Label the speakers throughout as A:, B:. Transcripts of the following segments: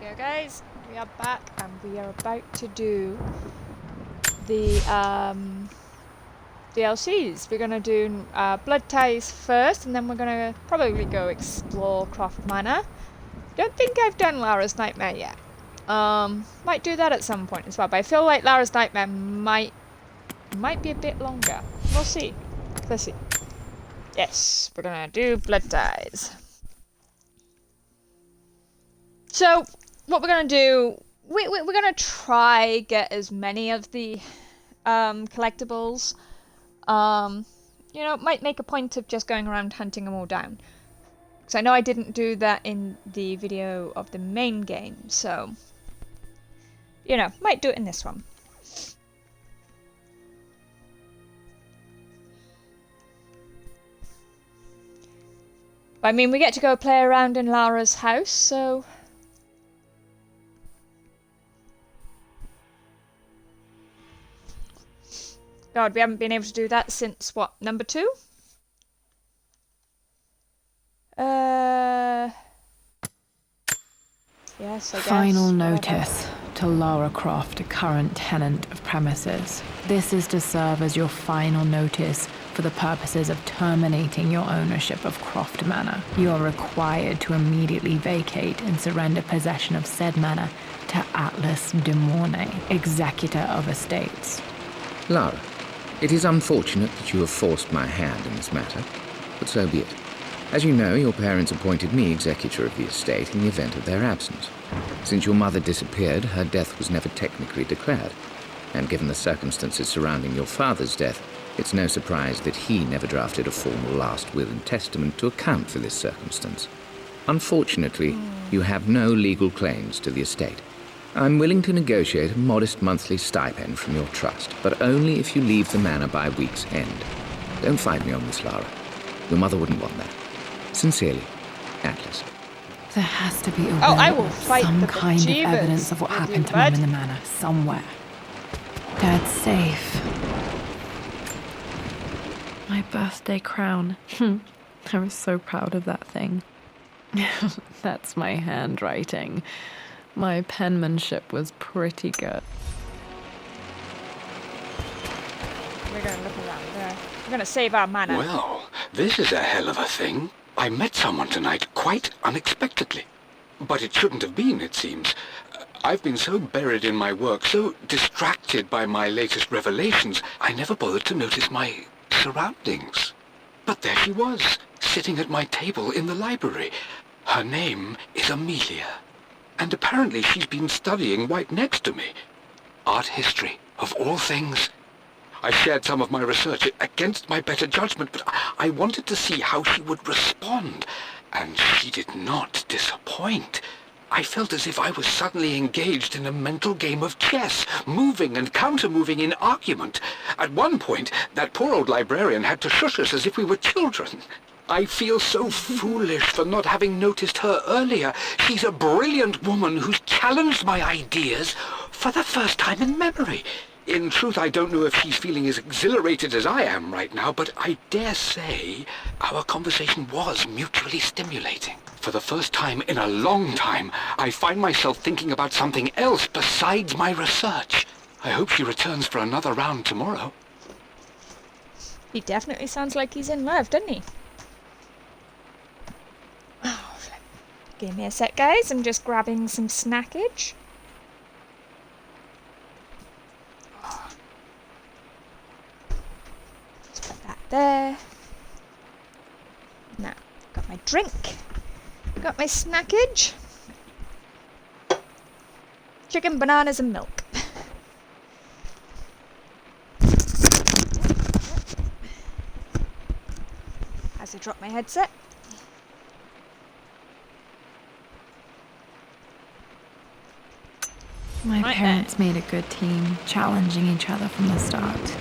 A: go, guys. We are back and we are about to do the DLCs. We're gonna do Blood Ties first, and then we're gonna probably go explore Croft Manor. Don't think I've done Lara's Nightmare yet. Might do that at some point as well, but I feel like Lara's Nightmare might be a bit longer. We'll see. Let's see. Yes, we're gonna do Blood Ties. So, what we're going to do, we're going to try get as many of the collectibles. You know, might make a point of just going around hunting them all down. Because I know I didn't do that in the video of the main game, so... You know, might do it in this one. But, I mean, we get to go play around in Lara's house, so... God, we haven't been able to do that since, what, number 2? Yes, I guess.
B: Final notice to Lara Croft, a current tenant of premises. This is to serve as your final notice for the purposes of terminating your ownership of Croft Manor. You are required to immediately vacate and surrender possession of said manor to Atlas de Mornay, executor of estates.
C: Lara, it is unfortunate that you have forced my hand in this matter, but so be it. As you know, your parents appointed me executor of the estate in the event of their absence. Since your mother disappeared, her death was never technically declared, and given the circumstances surrounding your father's death, it's no surprise that he never drafted a formal last will and testament to account for this circumstance. Unfortunately, you have no legal claims to the estate. I'm willing to negotiate a modest monthly stipend from your trust, but only if you leave the manor by week's end. Don't fight me on this, Lara. Your mother wouldn't want that. Sincerely, Atlas.
B: There has to be
A: I will fight
B: some kind of
A: bejeebers
B: evidence of what
A: with
B: happened
A: you,
B: to Mum
A: bud.
B: in the manor, somewhere. Dad's safe. My birthday crown. I was so proud of that thing. That's my handwriting. My penmanship was pretty good.
A: We're going to look around there. We're going to save our manor.
D: Well, this is a hell of a thing. I met someone tonight quite unexpectedly. But it shouldn't have been, it seems. I've been so buried in my work, so distracted by my latest revelations, I never bothered to notice my surroundings. But there she was, sitting at my table in the library. Her name is Amelia. And apparently she's been studying right next to me. Art history, of all things. I shared some of my research against my better judgment, but I wanted to see how she would respond. And she did not disappoint. I felt as if I was suddenly engaged in a mental game of chess, moving and counter-moving in argument. At one point, that poor old librarian had to shush us as if we were children. I feel so foolish for not having noticed her earlier. She's a brilliant woman who's challenged my ideas for the first time in memory. In truth, I don't know if she's feeling as exhilarated as I am right now, but I dare say our conversation was mutually stimulating. For the first time in a long time, I find myself thinking about something else besides my research. I hope she returns for another round tomorrow.
A: He definitely sounds like he's in love, doesn't he? Oh, give me a sec, guys. I'm just grabbing some snackage. Just put that there. Now, got my drink. Got my snackage. Chicken, bananas, and milk. As I drop my headset.
B: My
A: Right
B: parents made a good team, challenging each other from the start.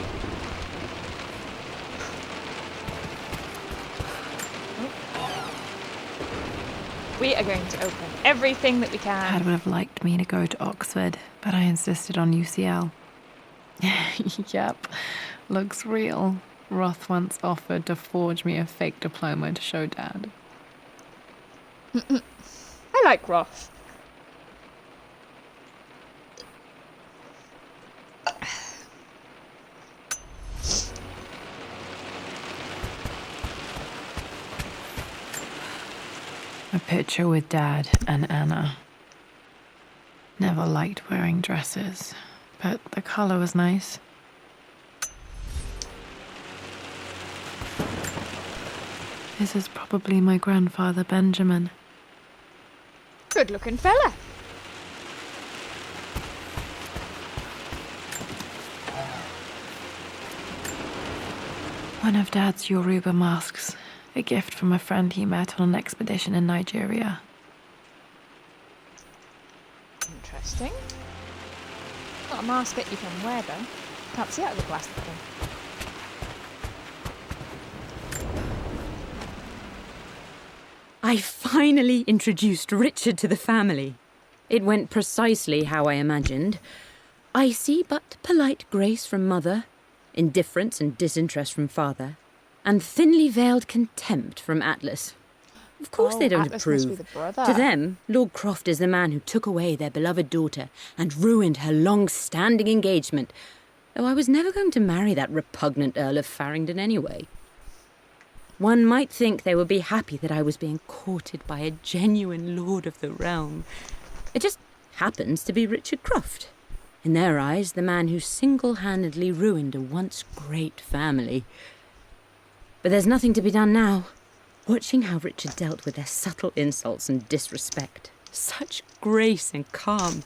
A: We are going to open everything that we
B: Dad
A: can.
B: would have liked me to go to Oxford, but I insisted on UCL. Yep, looks real. Roth once offered to forge me a fake diploma to show Dad.
A: I like Roth.
B: A picture with Dad and Anna. Never liked wearing dresses, but the color was nice. This is probably my grandfather, Benjamin.
A: Good looking fella.
B: One of Dad's Yoruba masks, a gift from a friend he met on an expedition in Nigeria.
A: Interesting. Not a mask that you can wear though. Can't see out of the plastic thing.
E: I finally introduced Richard to the family. It went precisely how I imagined. Icy but polite grace from mother, indifference and disinterest from father, and thinly veiled contempt from Atlas. Of course they don't
A: Atlas must be
E: approve.
A: the brother.
E: To them, Lord Croft is the man who took away their beloved daughter and ruined her long-standing engagement, though I was never going to marry that repugnant Earl of Farringdon anyway. One might think they would be happy that I was being courted by a genuine lord of the realm. It just happens to be Richard Croft. In their eyes, the man who single-handedly ruined a once great family. But there's nothing to be done now. Watching how Richard dealt with their subtle insults and disrespect. Such grace and calm.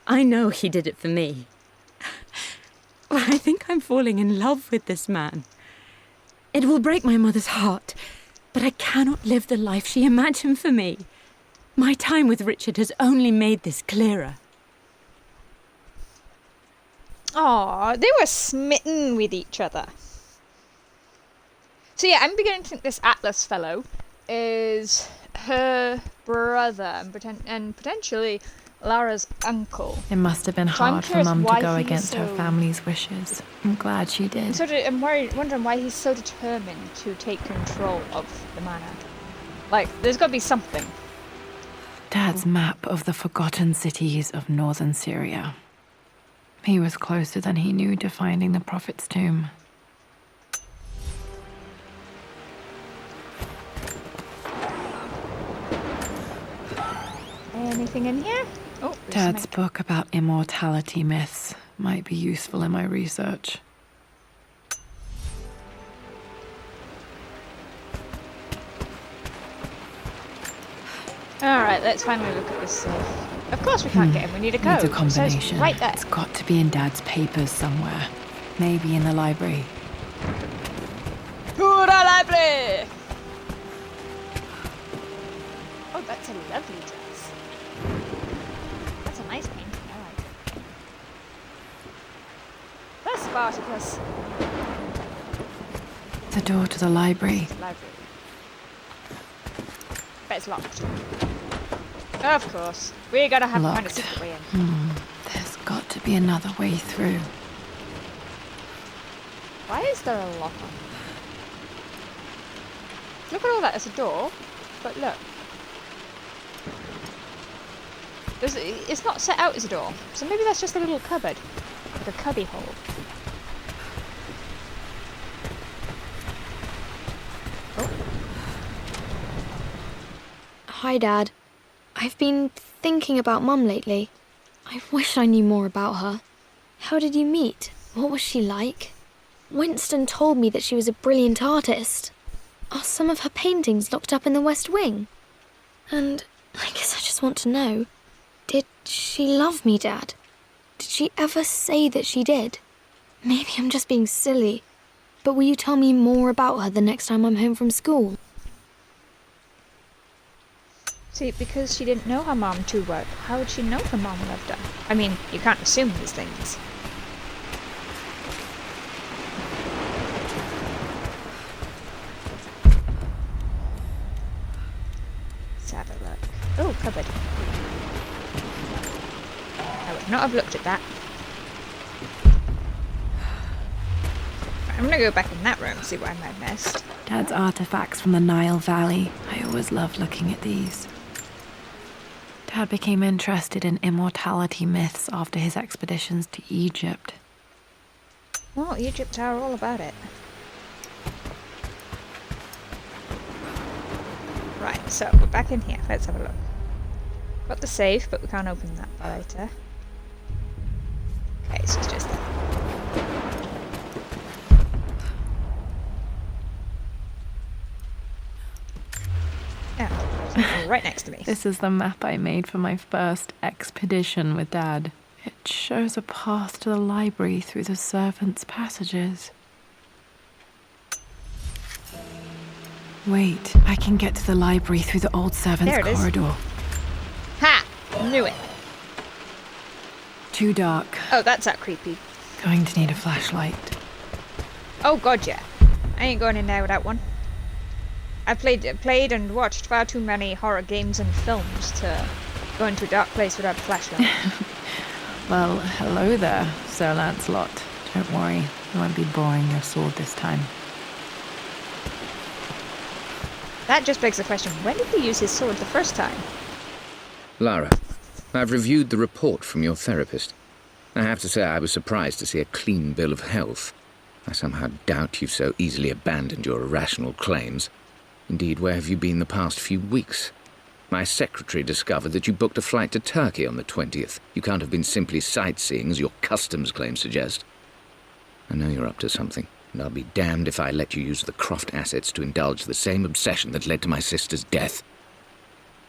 E: I know he did it for me. I think I'm falling in love with this man. It will break my mother's heart, but I cannot live the life she imagined for me. My time with Richard has only made this clearer.
A: Aw, they were smitten with each other. So yeah, I'm beginning to think this Atlas fellow is her brother and potentially Lara's uncle.
B: It must have been
A: So I'm
B: hard for
A: curious
B: Mum
A: why
B: to go
A: he's
B: against her
A: so-
B: family's wishes. I'm glad she did.
A: I'm wondering why he's so determined to take control of the manor. Like, there's got to be something.
B: Dad's map of the forgotten cities of northern Syria. He was closer than he knew to finding the Prophet's tomb.
A: Anything in here? Oh, there's
B: Dad's
A: something.
B: book about immortality myths might be useful in my research.
A: Alright, let's finally look at this safe. Of course we can't get in, we need a code.
B: Needs a
A: It says
B: combination.
A: right there.
B: It's got to be in Dad's papers somewhere. Maybe in the library.
A: To the library! Oh, that's a lovely dress. That's a nice painting, I like it. That's Spartacus.
B: The door to the library.
A: Library. Bet it's locked. Of course. We gotta have to find a
B: Locked.
A: secret way in.
B: There's got to be another way through.
A: Why is there a lock on? Look at all that, it's a door. But look. It's not set out as a door. So maybe that's just a little cupboard. Like a cubby hole.
F: Hi, Dad. I've been thinking about Mum lately. I wish I knew more about her. How did you meet? What was she like? Winston told me that she was a brilliant artist. Are some of her paintings locked up in the West Wing? And I guess I just want to know, did she love me, Dad? Did she ever say that she did? Maybe I'm just being silly, but will you tell me more about her the next time I'm home from school?
A: See, because she didn't know her mom too well, how would she know her mom loved her? I mean, you can't assume these things. Let's have a look. Oh, cupboard. I would not have looked at that. I'm gonna go back in that room and see what I might have missed.
B: Dad's artifacts from the Nile Valley. I always love looking at these. Dad became interested in immortality myths after his expeditions to Egypt.
A: Well, Egypt are all about it. Right, so we're back in here. Let's have a look. Got the safe, but we can't open that later. Okay, so it's just that. Yeah, right next to me.
B: This is the map I made for my first expedition with Dad. It shows a path to the library through the servants' passages. Wait, I can get to the library through the old servants'
A: There it is.
B: corridor.
A: Ha! Knew it.
B: Too dark.
A: Oh, that's that creepy.
B: Going to need a flashlight.
A: Oh god, yeah. I ain't going in there without one. I've played and watched far too many horror games and films to go into a dark place without a flashlight.
B: Well, hello there, Sir Lancelot. Don't worry, I won't be boring your sword this time.
A: That just begs the question, when did he use his sword the first time?
C: Lara, I've reviewed the report from your therapist. I have to say I was surprised to see a clean bill of health. I somehow doubt you've so easily abandoned your irrational claims. Indeed, where have you been the past few weeks? My secretary discovered that you booked a flight to Turkey on the 20th. You can't have been simply sightseeing, as your customs claims suggest. I know you're up to something, and I'll be damned if I let you use the Croft assets to indulge the same obsession that led to my sister's death.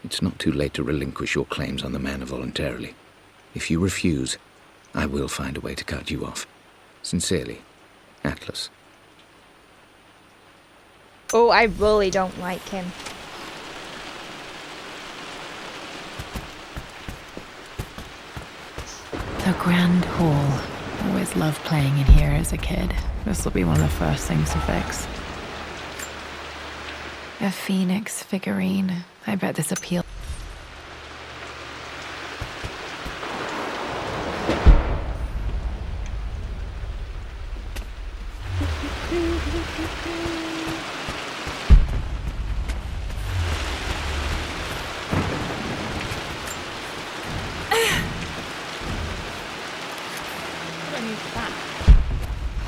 C: It's not too late to relinquish your claims on the manor voluntarily. If you refuse, I will find a way to cut you off. Sincerely, Atlas.
A: Oh, I really don't like him.
B: The Grand Hall. Always loved playing in here as a kid. This will be one of the first things to fix. A phoenix figurine. I bet this appeals.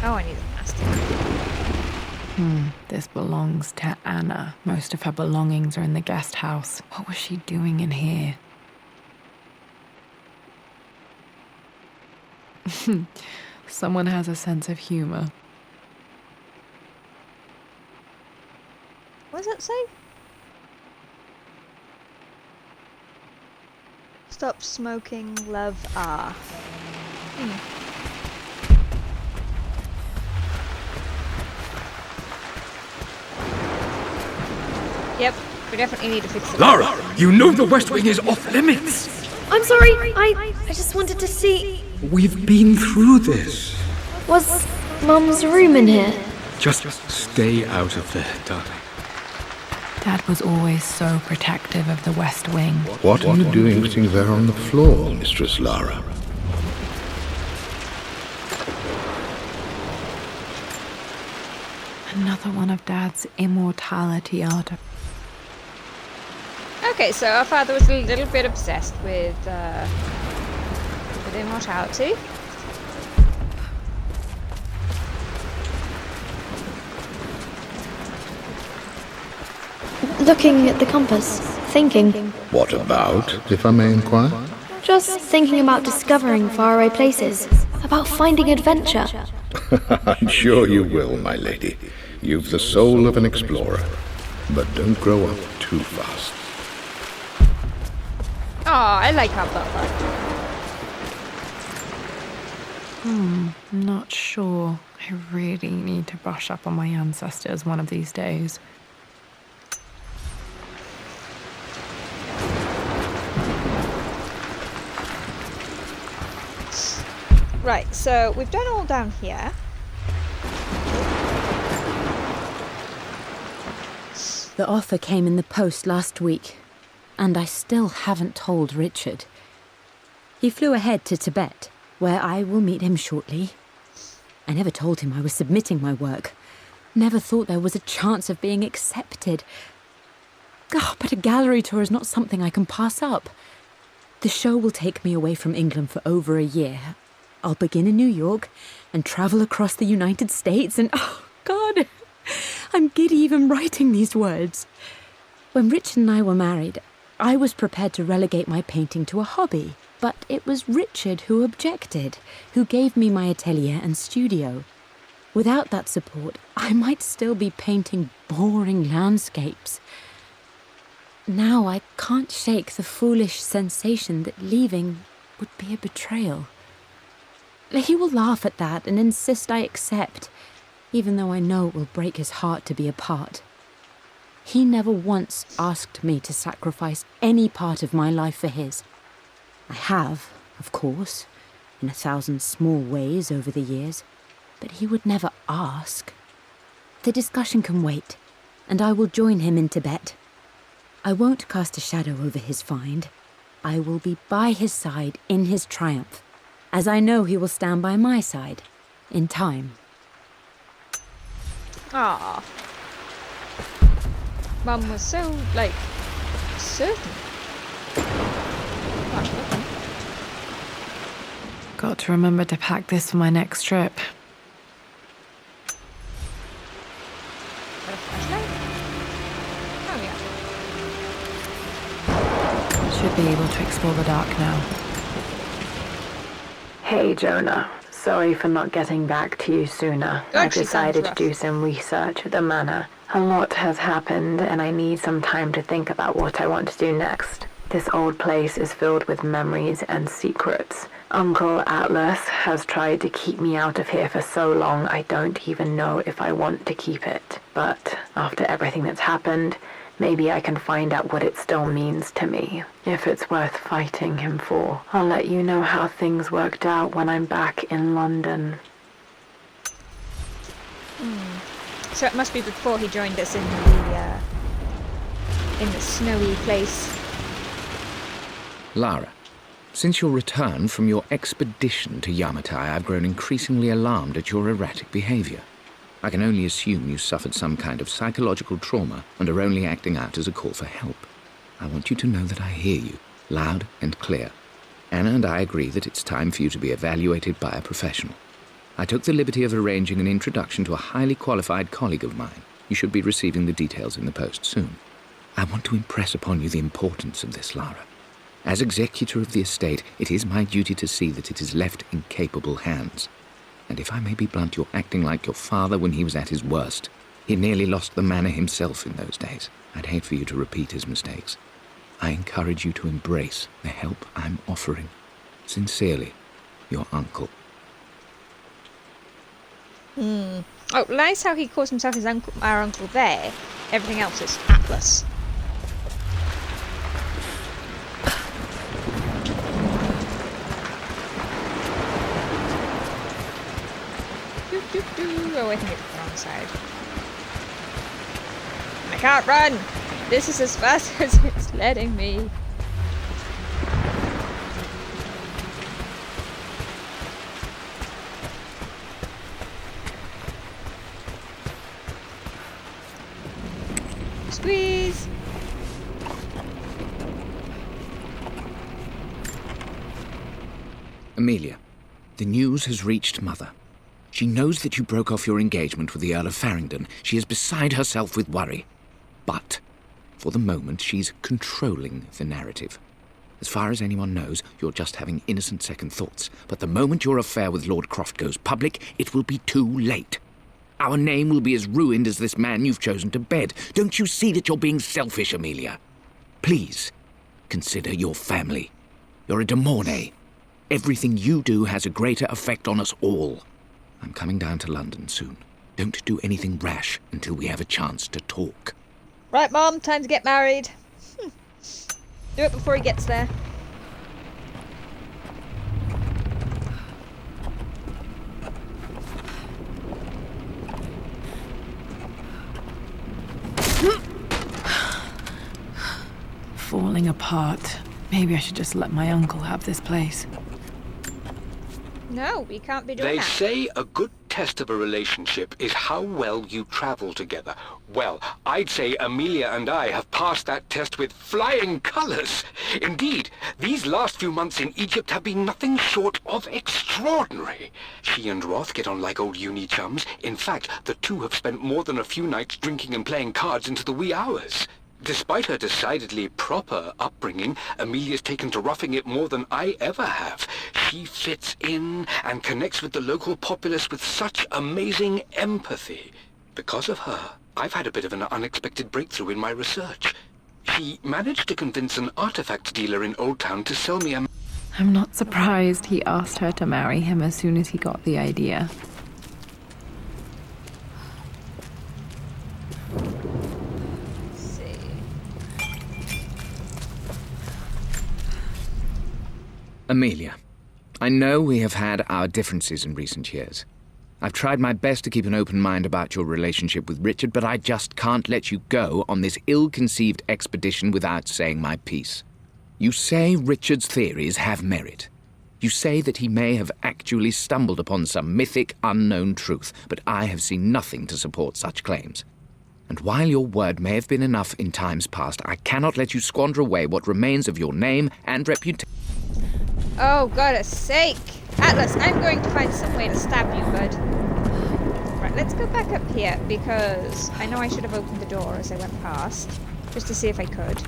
A: Oh, I need a master.
B: This belongs to Anna. Most of her belongings are in the guest house. What was she doing in here? Someone has a sense of humor.
A: What does that say? Stop smoking, love R. Yep, we definitely need to fix it.
D: Lara, you know the West Wing is off limits.
F: I'm sorry, I just wanted to see...
D: We've been through this.
F: Was Mum's room in here?
D: Just stay out of there, darling.
B: Dad was always so protective of the West Wing.
G: What are you doing sitting there on the floor, Mistress Lara?
B: Another one of Dad's immortality artifacts.
A: Okay, so our father was a little bit obsessed with immortality.
F: Looking at the compass, thinking.
G: What about, if I may inquire?
F: Just thinking about discovering faraway places, about finding adventure.
G: I'm sure you will, my lady. You've the soul of an explorer. But don't grow up too fast.
A: Oh, I like our butler.
B: I'm not sure. I really need to brush up on my ancestors one of these days.
A: Right, so we've done all down here.
E: The offer came in the post last week, and I still haven't told Richard. He flew ahead to Tibet, where I will meet him shortly. I never told him I was submitting my work. Never thought there was a chance of being accepted. But a gallery tour is not something I can pass up. The show will take me away from England for over a year. I'll begin in New York and travel across the United States and, oh, God, I'm giddy even writing these words. When Richard and I were married, I was prepared to relegate my painting to a hobby, but it was Richard who objected, who gave me my atelier and studio. Without that support, I might still be painting boring landscapes. Now I can't shake the foolish sensation that leaving would be a betrayal. He will laugh at that and insist I accept, even though I know it will break his heart to be apart. He never once asked me to sacrifice any part of my life for his. I have, of course, in 1,000 small ways over the years, but he would never ask. The discussion can wait, and I will join him in Tibet. I won't cast a shadow over his find. I will be by his side in his triumph, as I know he will stand by my side, in time.
A: Ah. Mum was so, like, certain.
B: Got to remember to pack this for my next trip.
A: Got a flashlight? Oh, yeah.
B: Should be able to explore the dark now. Hey, Jonah. Sorry for not getting back to you sooner.
A: Good,
B: I've
A: she
B: decided
A: sounds
B: to
A: rough.
B: do some research at the manor. A lot has happened, and I need some time to think about what I want to do next. This old place is filled with memories and secrets. Uncle Atlas has tried to keep me out of here for so long I don't even know if I want to keep it. But after everything that's happened, maybe I can find out what it still means to me. If it's worth fighting him for, I'll let you know how things worked out when I'm back in London.
A: So it must be before he joined us in the snowy place.
C: Lara, since your return from your expedition to Yamatai, I've grown increasingly alarmed at your erratic behavior. I can only assume you suffered some kind of psychological trauma and are only acting out as a call for help. I want you to know that I hear you, loud and clear. Anna and I agree that it's time for you to be evaluated by a professional. I took the liberty of arranging an introduction to a highly qualified colleague of mine. You should be receiving the details in the post soon. I want to impress upon you the importance of this, Lara. As executor of the estate, it is my duty to see that it is left in capable hands. And if I may be blunt, you're acting like your father when he was at his worst. He nearly lost the manor himself in those days. I'd hate for you to repeat his mistakes. I encourage you to embrace the help I'm offering. Sincerely, your uncle.
A: Oh, nice how he calls himself his uncle, our uncle there. Everything else is Atlas. Oh, I think it's the wrong side. I can't run! This is as fast as it's letting me. Squeeze!
C: Amelia, the news has reached Mother. She knows that you broke off your engagement with the Earl of Farringdon. She is beside herself with worry. But, for the moment, she's controlling the narrative. As far as anyone knows, you're just having innocent second thoughts. But the moment your affair with Lord Croft goes public, it will be too late. Our name will be as ruined as this man you've chosen to bed. Don't you see that you're being selfish, Amelia? Please, consider your family. You're a de Mornay. Everything you do has a greater effect on us all. I'm coming down to London soon. Don't do anything rash until we have a chance to talk.
A: Right, Mom, time to get married. Do it before he gets there.
B: Falling apart. Maybe I should just let my uncle have this place.
A: No, we can't be doing
D: They
A: that.
D: say a good test of a relationship is how well you travel together. Well, I'd say Amelia and I have passed that test with flying colors. Indeed, these last few months in Egypt have been nothing short of extraordinary. She and Roth get on like old uni chums. In fact, the two have spent more than a few nights drinking and playing cards into the wee hours. Despite her decidedly proper upbringing, Amelia's taken to roughing it more than I ever have. She fits in and connects with the local populace with such amazing empathy. Because of her, I've had a bit of an unexpected breakthrough in my research. She managed to convince an artifact dealer in Old Town to sell me a...
B: I'm not surprised he asked her to marry him as soon as he got the idea.
C: Amelia, I know we have had our differences in recent years. I've tried my best to keep an open mind about your relationship with Richard, but I just can't let you go on this ill-conceived expedition without saying my piece. You say Richard's theories have merit. You say that he may have actually stumbled upon some mythic, unknown truth, but I have seen nothing to support such claims. And while your word may have been enough in times past, I cannot let you squander away what remains of your name and reputation.
A: Oh, goodness sake. Atlas, I'm going to find some way to stab you, bud. Right, let's go back up here, because I know I should have opened the door as I went past, just to see if I could.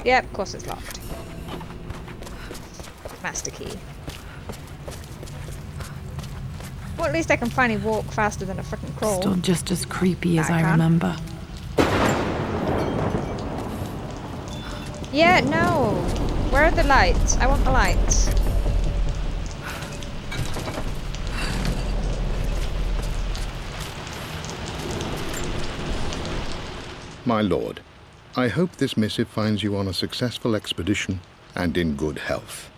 A: Yep, of course it's locked. Master key. Well, at least I can finally walk faster than a frickin' crawl.
B: Still just as creepy as I
A: can.
B: remember.
A: Yeah, no. Where are the lights? I want the lights.
G: My lord, I hope this missive finds you on a successful expedition and in good health.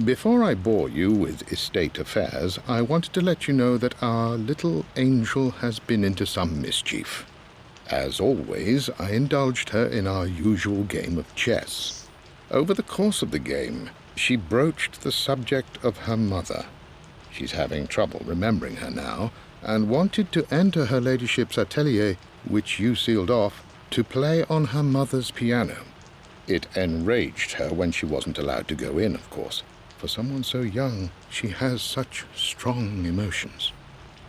G: Before I bore you with estate affairs, I wanted to let you know that our little angel has been into some mischief. As always, I indulged her in our usual game of chess. Over the course of the game, she broached the subject of her mother. She's having trouble remembering her now, and wanted to enter her ladyship's atelier, which you sealed off, to play on her mother's piano. It enraged her when she wasn't allowed to go in, of course. For someone so young, she has such strong emotions.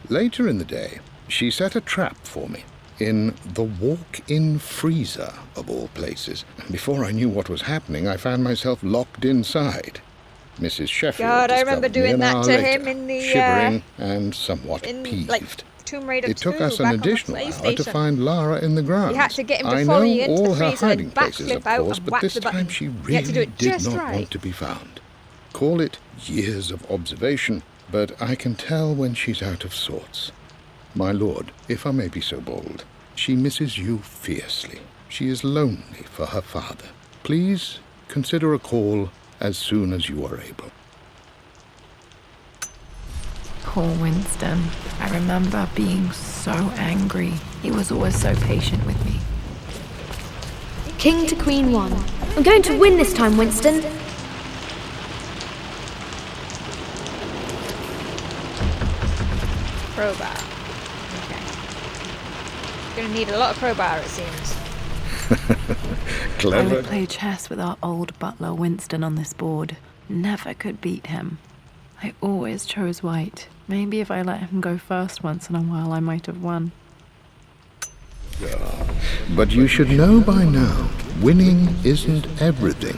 G: Later in the day, she set a trap for me in the walk-in freezer, of all places. And before I knew what was happening, I found myself locked inside. Mrs. Sheffield
A: God, I remember
G: discovered me
A: doing
G: an
A: that
G: hour
A: to
G: later,
A: him in the,
G: shivering and somewhat
A: in,
G: peeved.
A: like, Tomb Raider 2
G: It took us an
A: back on the
G: additional hour to
A: PlayStation.
G: find Lara in the grounds.
A: You had to get him
G: I
A: before
G: know
A: he entered
G: all
A: the
G: her
A: freezer
G: hiding
A: and
G: places, of
A: backflip out
G: course,
A: and
G: but
A: whack
G: this
A: the
G: time
A: button.
G: she
A: You had
G: really
A: to do it
G: did
A: just
G: not
A: right.
G: want to be found. Call it years of observation, but I can tell when she's out of sorts. My lord, if I may be so bold, she misses you fiercely. She is lonely for her father. Please consider a call as soon as you are able.
B: Poor Winston. I remember being so angry. He was always so patient with me.
F: King to Queen 1. I'm going to win this time, Winston.
A: Crowbar. Okay. Gonna need a lot of crowbar, it seems.
B: I
G: Clever.
B: would play chess with our old butler Winston on this board. Never could beat him. I always chose white. Maybe if I let him go first once in a while, I might have won.
G: But you should know by now, winning isn't everything.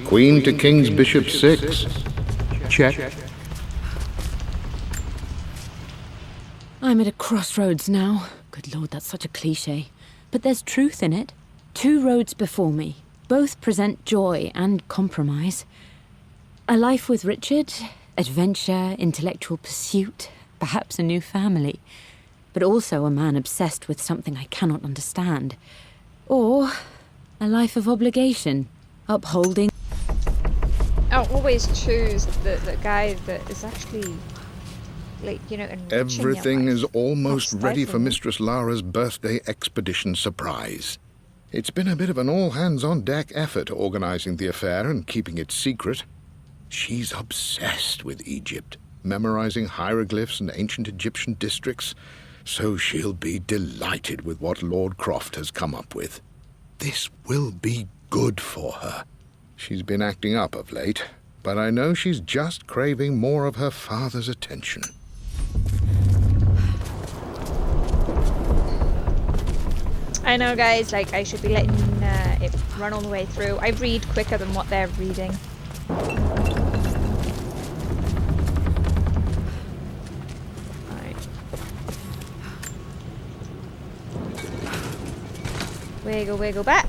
G: Queen to King's Bishop 6. Check.
E: I'm at a crossroads now. Good Lord, that's such a cliché. But there's truth in it. 2 roads before me. Both present joy and compromise. A life with Richard, adventure, intellectual pursuit, perhaps a new family. But also a man obsessed with something I cannot understand. Or a life of obligation, upholding...
A: I'll always choose the guy that is actually, like, you know, enriching your
G: Everything
A: life,
G: is almost
A: not
G: ready for
A: stifling you.
G: Mistress Lara's birthday expedition surprise. It's been a bit of an all-hands-on-deck effort organizing the affair and keeping it secret. She's obsessed with Egypt, memorizing hieroglyphs and ancient Egyptian districts, so she'll be delighted with what Lord Croft has come up with. This will be good for her. She's been acting up of late, but I know she's just craving more of her father's attention.
A: I know, guys, like, I should be letting it run all the way through. I read quicker than what they're reading. Alright. Wiggle, wiggle back.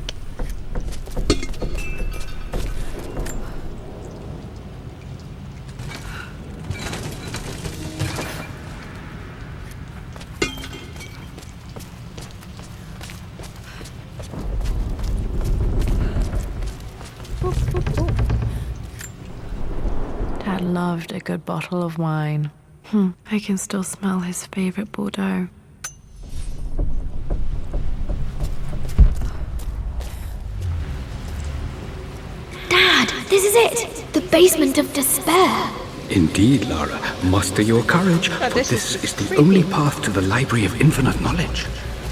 B: Dad loved a good bottle of wine. I can still smell his favorite Bordeaux.
F: Dad, this is it! The basement of despair!
D: Indeed, Lara. Muster your courage,
A: Oh,
D: for
A: this
D: this
A: is
D: is the
A: creepy.
D: only path to the Library of Infinite Knowledge.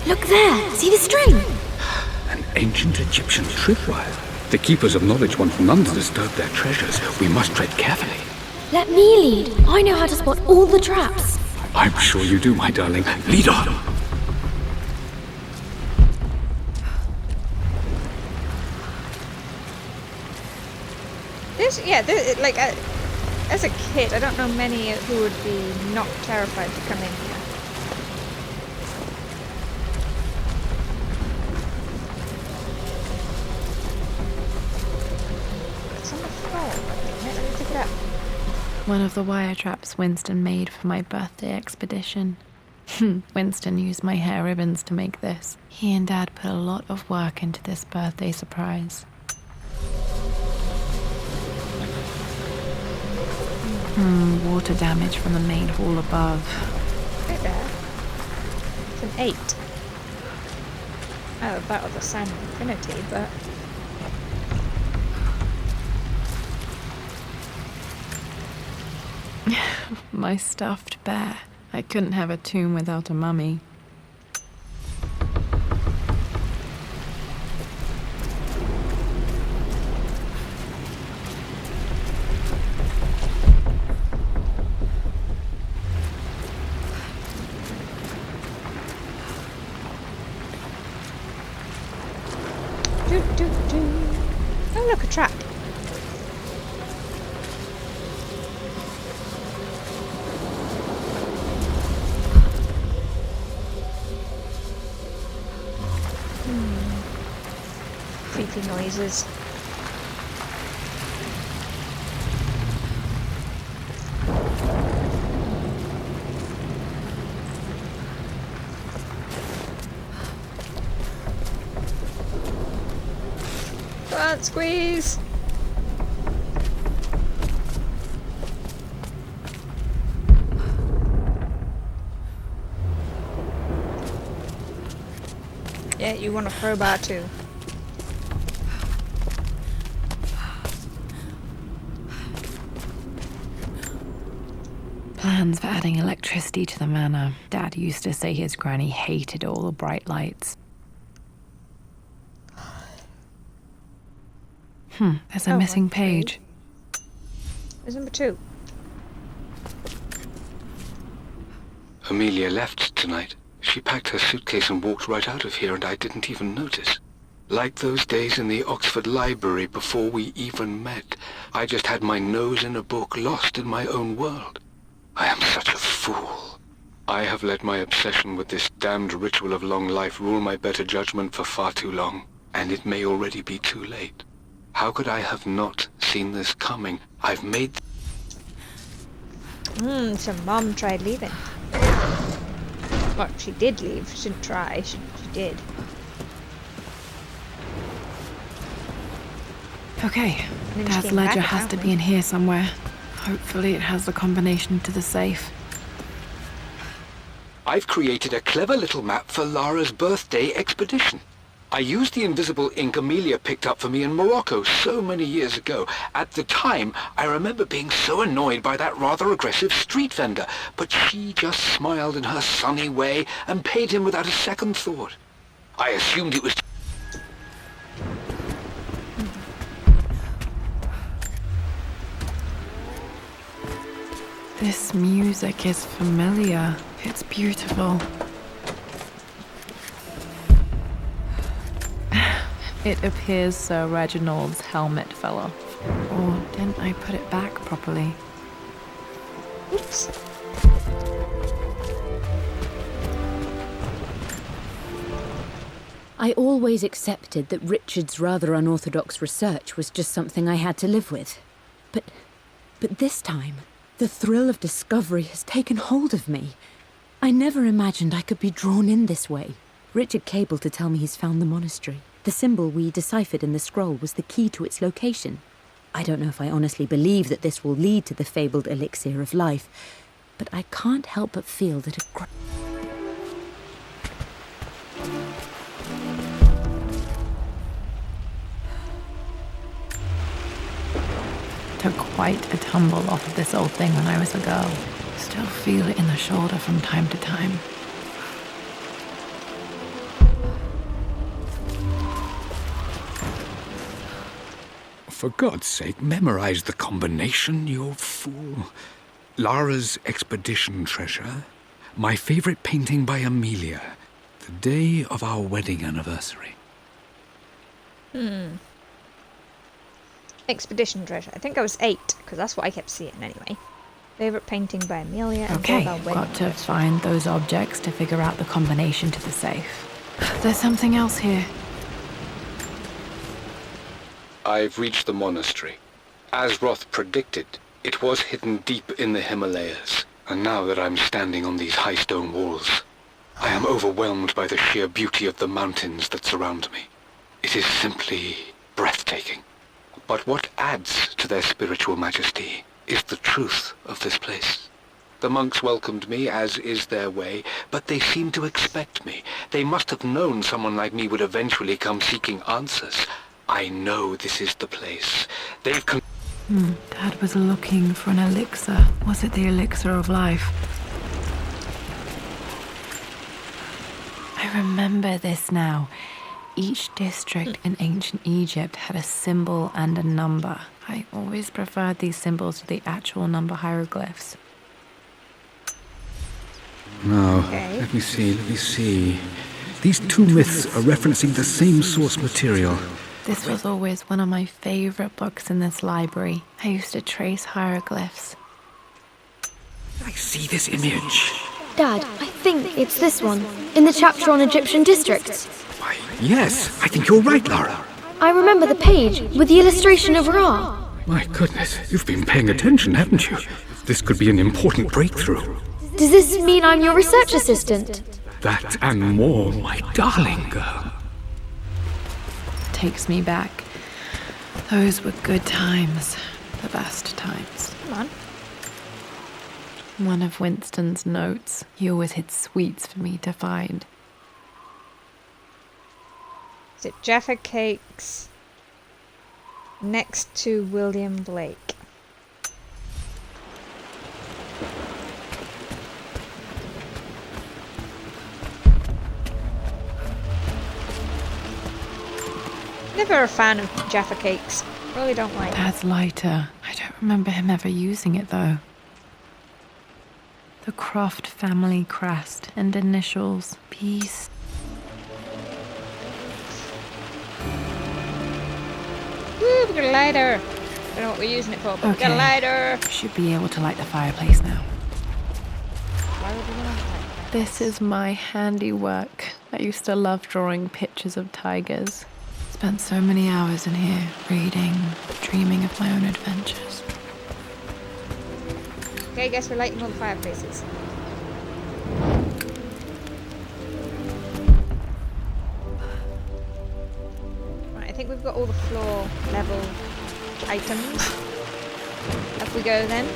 F: Look there! See the string?
D: An ancient Egyptian tripwire. The Keepers of Knowledge want none to disturb their treasures. We must tread carefully.
F: Let me lead. I know how to spot all the traps.
D: I'm sure you do, my darling. Lead on.
A: Like, as a kid, I don't know many who would be not terrified to come in here. It's on the floor. Let me pick it up.
B: One of the wire traps Winston made for my birthday expedition. Winston used my hair ribbons to make this. He and Dad put a lot of work into this birthday surprise. Water damage from the main hall above.
A: Right there. It's an 8. I have a Battle of the Sand Infinity, but...
B: My stuffed bear. I couldn't have a tomb without a mummy.
A: Oh, look, a trap. Creepy noises. Come on, squeeze! Yeah, you want a crowbar too.
B: Plans for adding electricity to the manor. Dad used to say his granny hated all the bright lights. There's a
A: Oh,
B: missing
A: 1, 2.
B: page.
A: There's number 2.
D: Amelia left tonight. She packed her suitcase and walked right out of here, and I didn't even notice. Like those days in the Oxford Library before we even met, I just had my nose in a book, lost in my own world. I am such a fool. I have let my obsession with this damned ritual of long life rule my better judgment for far too long, and it may already be too late. How could I have not seen this coming? I've made...
A: So Mom tried leaving. Well, she did leave. She didn't try. She did.
B: Okay,
A: then she
B: Dad's
A: came back
B: ledger has to
A: apparently.
B: be in here somewhere. Hopefully it has the combination to the safe.
D: I've created a clever little map for Lara's birthday expedition. I used the invisible ink Amelia picked up for me in Morocco so many years ago. At the time, I remember being so annoyed by that rather aggressive street vendor, but she just smiled in her sunny way and paid him without a second thought. I assumed it was...
B: This music is familiar. It's beautiful. It appears Sir Reginald's helmet fell off. Or didn't I put it back properly?
A: Oops.
E: I always accepted that Richard's rather unorthodox research was just something I had to live with. But this time, the thrill of discovery has taken hold of me. I never imagined I could be drawn in this way. Richard cabled to tell me he's found the monastery. The symbol we deciphered in the scroll was the key to its location. I don't know if I honestly believe that this will lead to the fabled elixir of life, but I can't help but feel that
B: Took quite a tumble off of this old thing when I was a girl. Still feel it in the shoulder from time to time.
D: For God's sake, memorize the combination, you fool. Lara's expedition treasure, my favorite painting by Amelia, the day of our wedding anniversary.
A: Expedition treasure. I think I was 8, because that's what I kept seeing anyway. Favorite painting by Amelia. And
B: Okay,
A: Doorbell Wedding
B: got to
A: Anniversary.
B: find those objects to figure out the combination to the safe. There's something else here.
D: I've reached the monastery. As Roth predicted, it was hidden deep in the Himalayas. And now that I'm standing on these high stone walls, I am overwhelmed by the sheer beauty of the mountains that surround me. It is simply breathtaking. But what adds to their spiritual majesty is the truth of this place. The monks welcomed me, as is their way, but they seemed to expect me. They must have known someone like me would eventually come seeking answers. I know this is the place. They've
B: Dad was looking for an elixir. Was it the elixir of life? I remember this now. Each district in ancient Egypt had a symbol and a number. I always preferred these symbols to the actual number hieroglyphs.
D: Now,
A: Okay.
D: let me see. These two myths are referencing the same source material.
B: This was always one of my favorite books in this library. I used to trace hieroglyphs.
D: I see this image.
F: Dad, I think it's this one, in the chapter on Egyptian districts.
D: Why, yes, I think you're right, Lara.
F: I remember the page with the illustration of Ra.
D: My goodness, you've been paying attention, haven't you? This could be an important breakthrough.
F: Does this mean I'm your research assistant?
D: That and more, my darling girl.
B: Takes me back. Those were good times. The best times.
A: Come on.
B: One of Winston's notes. He always hid sweets for me to find.
A: Is it Jaffa Cakes next to William Blake? Never a fan of Jaffa Cakes. Really don't like it.
B: Dad's lighter. I don't remember him ever using it though. The Croft family crest and initials. Peace.
A: Woo, we got a lighter. Don't know what we're using it for, but we got a
B: Okay.
A: lighter.
B: Should be able to light the fireplace now.
A: Why would we want a lighter?
B: This is my handiwork. I used to love drawing pictures of tigers. Spent so many hours in here, reading, dreaming of my own adventures.
A: Okay, guess we're lighting all the fireplaces. Right, I think we've got all the floor level items. Up we go then.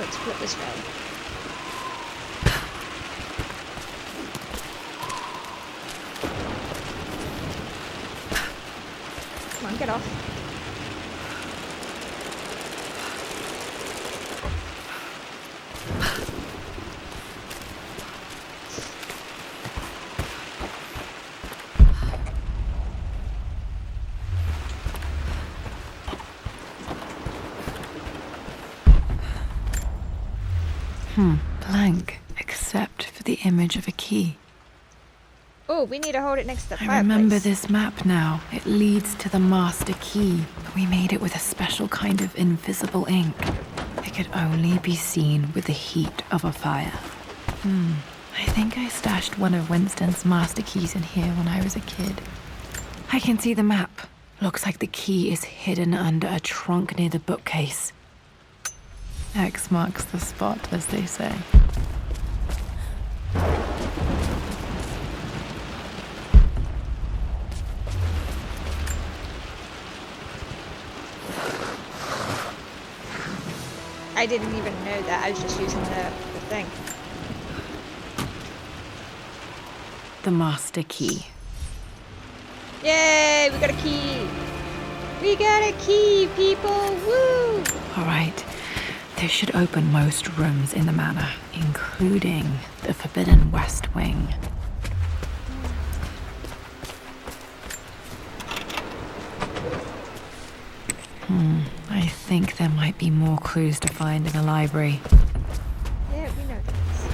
A: let's put it this way. Come on, get off.
B: Blank, except for the image of a key.
A: Oh, we need to hold it next to the fireplace.
B: I remember this map now. It leads to the master key, but we made it with a special kind of invisible ink. It could only be seen with the heat of a fire. I think I stashed one of Winston's master keys in here when I was a kid. I can see the map. Looks like the key is hidden under a trunk near the bookcase. X marks the spot, as they say.
A: I didn't even know that. I was just using the thing.
B: The master key.
A: Yay! We got a key! We got a key, people! Woo!
B: All right. This should open most rooms in the manor, including the Forbidden West Wing. I think there might be more clues to find in the library.
A: Yeah, we know this.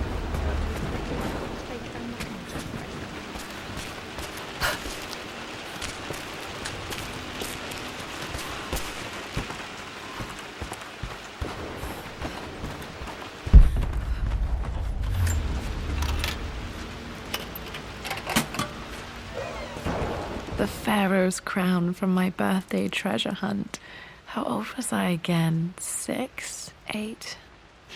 B: The Pharaoh's crown from my birthday treasure hunt. How old was I again? 6? 8?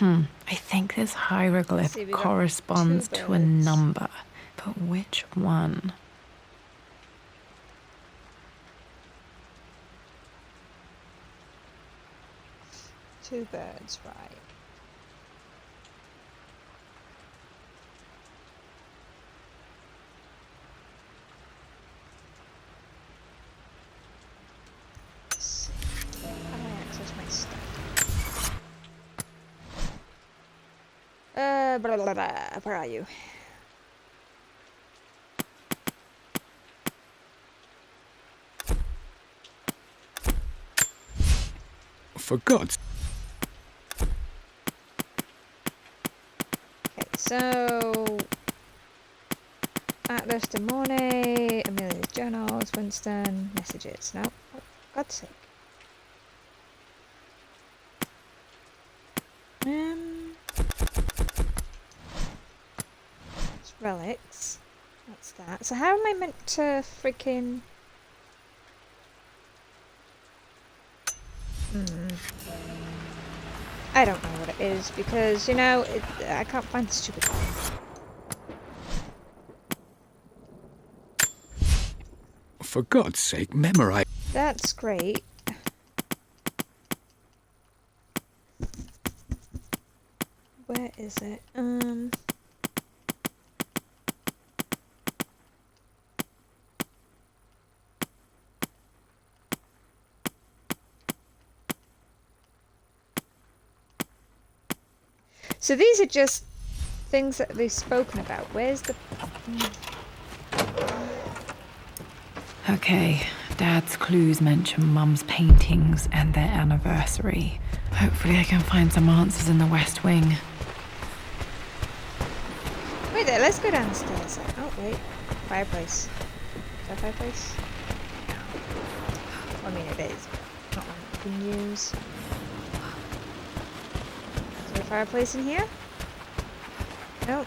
B: I think this hieroglyph
A: See, we got
B: corresponds
A: 2
B: to a
A: birds.
B: number. But which one?
A: Two birds, right. Let's see. How do I access my stuff? Blah, blah, blah. Where are you?
D: For God's...
A: Okay, so Atlas de Mornay, Amelia's journals, Winston, messages. No, oh, God's sake. It's relics. That's that. So how am I meant to freaking? I don't know what it is because, you know, I can't find the stupid thing.
D: For God's sake, memorize...
A: That's great. Where is it? So these are just things that they've spoken about. Where's the...
B: Okay, Dad's clues mention Mum's paintings and their anniversary. Hopefully I can find some answers in the West Wing.
A: Wait there, let's go downstairs. Oh, wait. Fireplace. Is that a fireplace? No. I mean, it is, but not one you can use. Is there a fireplace in here? Nope.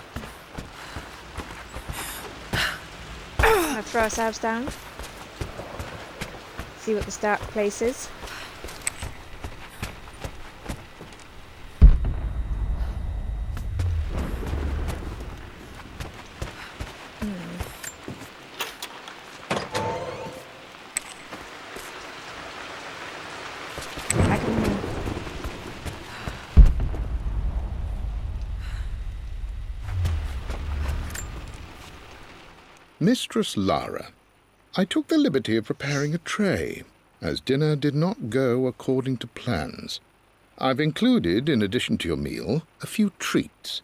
A: Now throw ourselves down. See what this dark place is.
G: Mistress Lara, I took the liberty of preparing a tray, as dinner did not go according to plans. I've included, in addition to your meal, a few treats.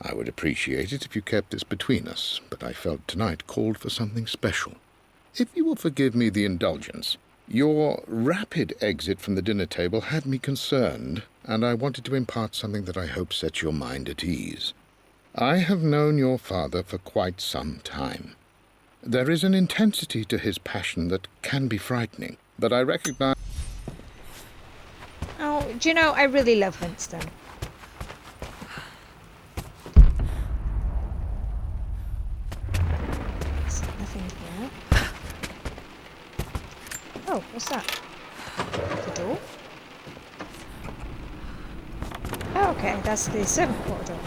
G: I would appreciate it if you kept this between us, but I felt tonight called for something special. If you will forgive me the indulgence, your rapid exit from the dinner table had me concerned, and I wanted to impart something that I hope sets your mind at ease. I have known your father for quite some time. There is an intensity to his passion that can be frightening, but I recognize...
A: Oh, do you know, I really love Winston. There's nothing here. Oh, what's that? The door? Oh, okay, that's the servant quarter door.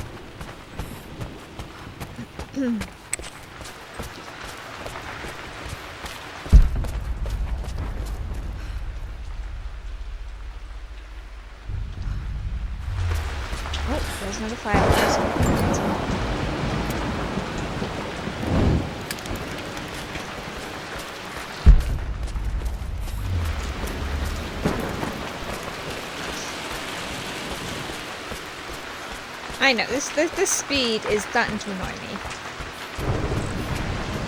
A: Oh, there's another fireplace. I know, this speed is starting to annoy me.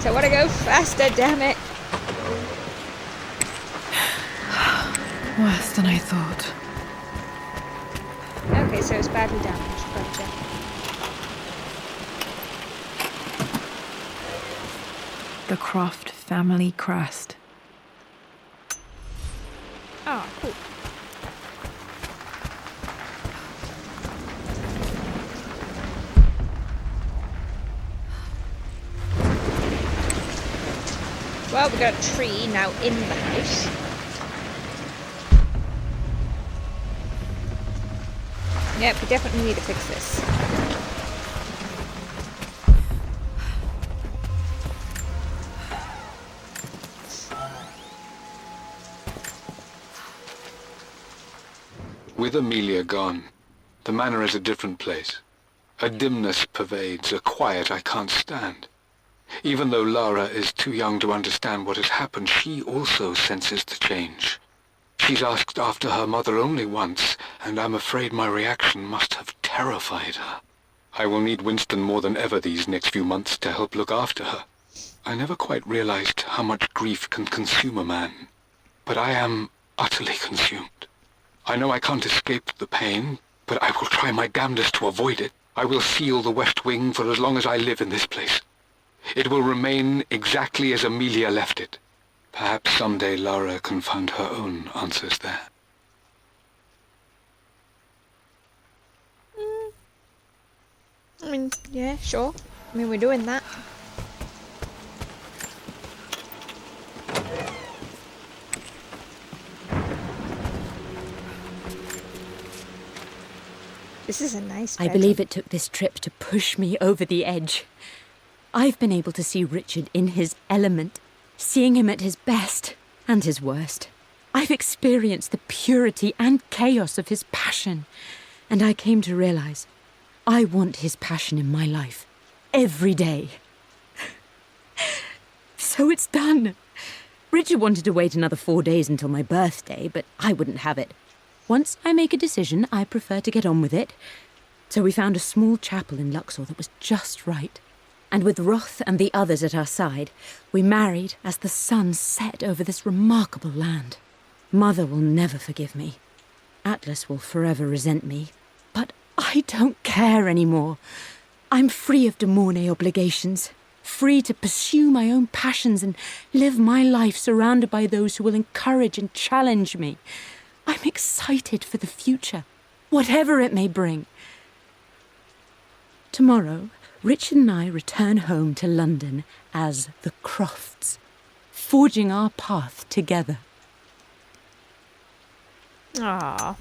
A: So I want to go faster, damn it!
B: Worse than I thought.
A: Okay, so it's badly damaged, gotcha.
B: The Croft family crest.
A: Oh, cool. Well, we got a tree now in the house. Yep, we definitely need to fix this.
D: With Amelia gone, the manor is a different place. A dimness pervades, a quiet I can't stand. Even though Lara is too young to understand what has happened, she also senses the change. She's asked after her mother only once, and I'm afraid my reaction must have terrified her. I will need Winston more than ever these next few months to help look after her. I never quite realized how much grief can consume a man, but I am utterly consumed. I know I can't escape the pain, but I will try my damnedest to avoid it. I will seal the West Wing for as long as I live in this place. It will remain exactly as Amelia left it. Perhaps someday Lara can find her own answers there.
A: I mean, yeah, sure. I mean, we're doing that. This is a nice
E: I
A: bedroom.
E: believe it took this trip to push me over the edge. I've been able to see Richard in his element, seeing him at his best and his worst. I've experienced the purity and chaos of his passion, and I came to realize I want his passion in my life every day. So it's done. Richard wanted to wait another 4 days until my birthday, but I wouldn't have it. Once I make a decision, I prefer to get on with it. So we found a small chapel in Luxor that was just right. And with Roth and the others at our side, we married as the sun set over this remarkable land. Mother will never forgive me. Atlas will forever resent me. But I don't care anymore. I'm free of de Mornay obligations, free to pursue my own passions and live my life surrounded by those who will encourage and challenge me. I'm excited for the future, whatever it may bring. Tomorrow, Richard and I return home to London as the Crofts, forging our path together.
A: Aww.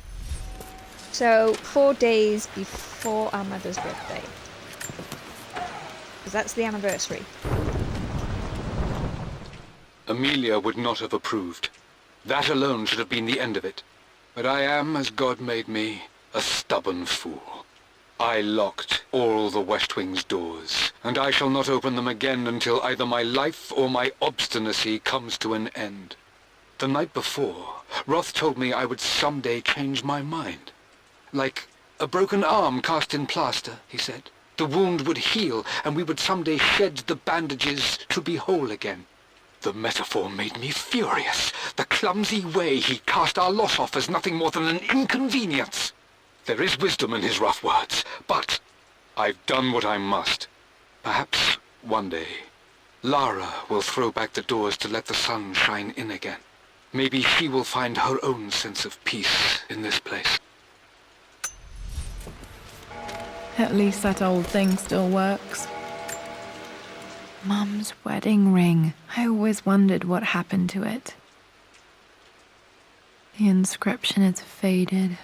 A: So, 4 days before our mother's birthday. Because that's the anniversary.
D: Amelia would not have approved. That alone should have been the end of it. But I am, as God made me, a stubborn fool. I locked all the West Wing's doors, and I shall not open them again until either my life or my obstinacy comes to an end. The night before, Roth told me I would someday change my mind. Like a broken arm cast in plaster, he said. The wound would heal, and we would someday shed the bandages to be whole again. The metaphor made me furious. The clumsy way he cast our loss off as nothing more than an inconvenience. There is wisdom in his rough words, but I've done what I must. Perhaps one day, Lara will throw back the doors to let the sun shine in again. Maybe she will find her own sense of peace in this place.
B: At least that old thing still works. Mum's wedding ring. I always wondered what happened to it. The inscription is faded.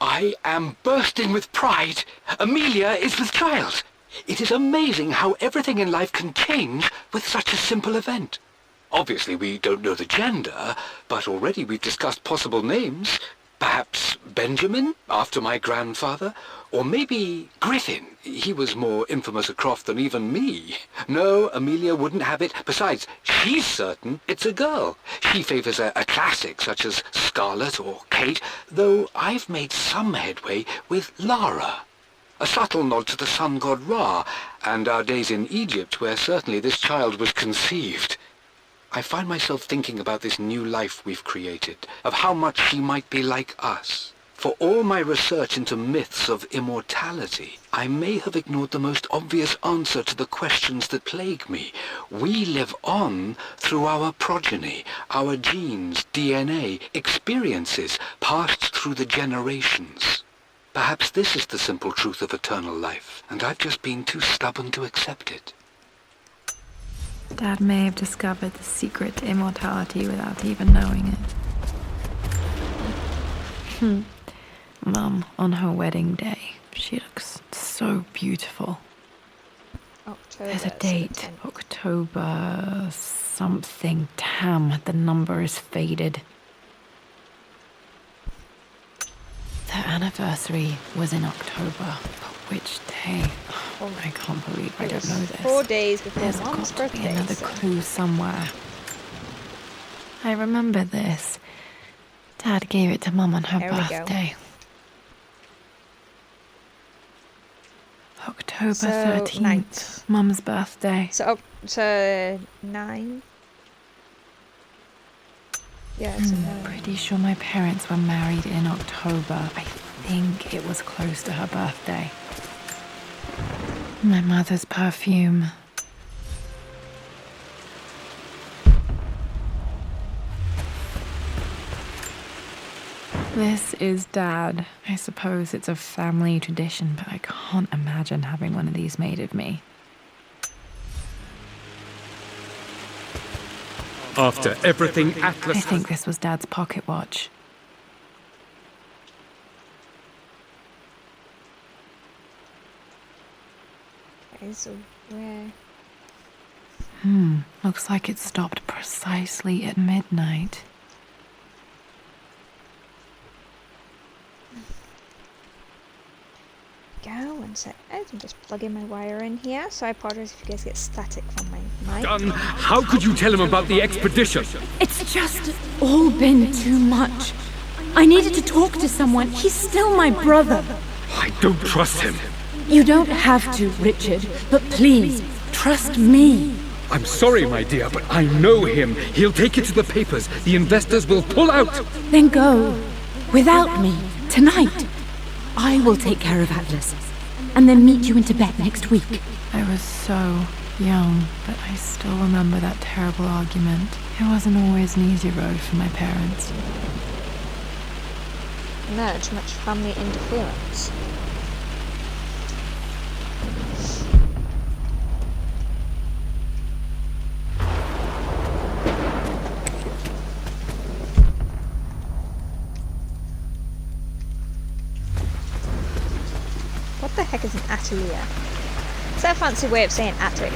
D: I am bursting with pride. Amelia is with child. It is amazing how everything in life can change with such a simple event. Obviously, we don't know the gender, but already we've discussed possible names. Perhaps Benjamin, after my grandfather, or maybe Griffin. He was more infamous at Croft than even me. No, Amelia wouldn't have it. Besides, she's certain it's a girl. She favours a classic such as Scarlet or Kate, though I've made some headway with Lara. A subtle nod to the sun god Ra, and our days in Egypt, where certainly this child was conceived. I find myself thinking about this new life we've created, of how much she might be like us. For all my research into myths of immortality, I may have ignored the most obvious answer to the questions that plague me. We live on through our progeny, our genes, DNA, experiences passed through the generations. Perhaps this is the simple truth of eternal life, and I've just been too stubborn to accept it.
B: Dad may have discovered the secret to immortality without even knowing it. Mum, on her wedding day, she looks so beautiful.
A: October.
B: There's a date, October something. Damn, the number is faded. Their anniversary was in October, but which day? Oh, I can't believe I don't know this.
A: 4 days before
B: There's
A: Mum's
B: got to be
A: birthday.
B: another
A: so-
B: clue somewhere. I remember this. Dad gave it to Mum on her
A: There we go.
B: birthday. October
A: So,
B: 13th,
A: ninth.
B: Mum's birthday.
A: So 9. Yeah, it's a 9.
B: Pretty sure my parents were married in October. I think it was close to her birthday. My mother's perfume. This is Dad. I suppose it's a family tradition, but I can't imagine having one of these made of me.
H: After everything
B: I
H: Atlas
B: think this was Dad's pocket watch.
A: Okay, so where?
B: Looks like it stopped precisely at midnight.
A: Go one sec. I'm just plugging my wire in here, so I apologize if you guys get static from my mic.
H: done, how could you tell him about the expedition?
E: It's just all been too much. I needed to talk to someone. He's still my brother.
H: I don't trust him.
E: You don't have to, Richard, but please, trust me.
H: I'm sorry, my dear, but I know him. He'll take it to the papers. The investors will pull out.
E: Then go. Without me. Tonight. I will take care of Atlas. And then meet you in Tibet next week.
B: I was so young, but I still remember that terrible argument. It wasn't always an easy road for my parents.
A: No, too much family interference. What the heck is an atelier? Is that a fancy way of saying attic?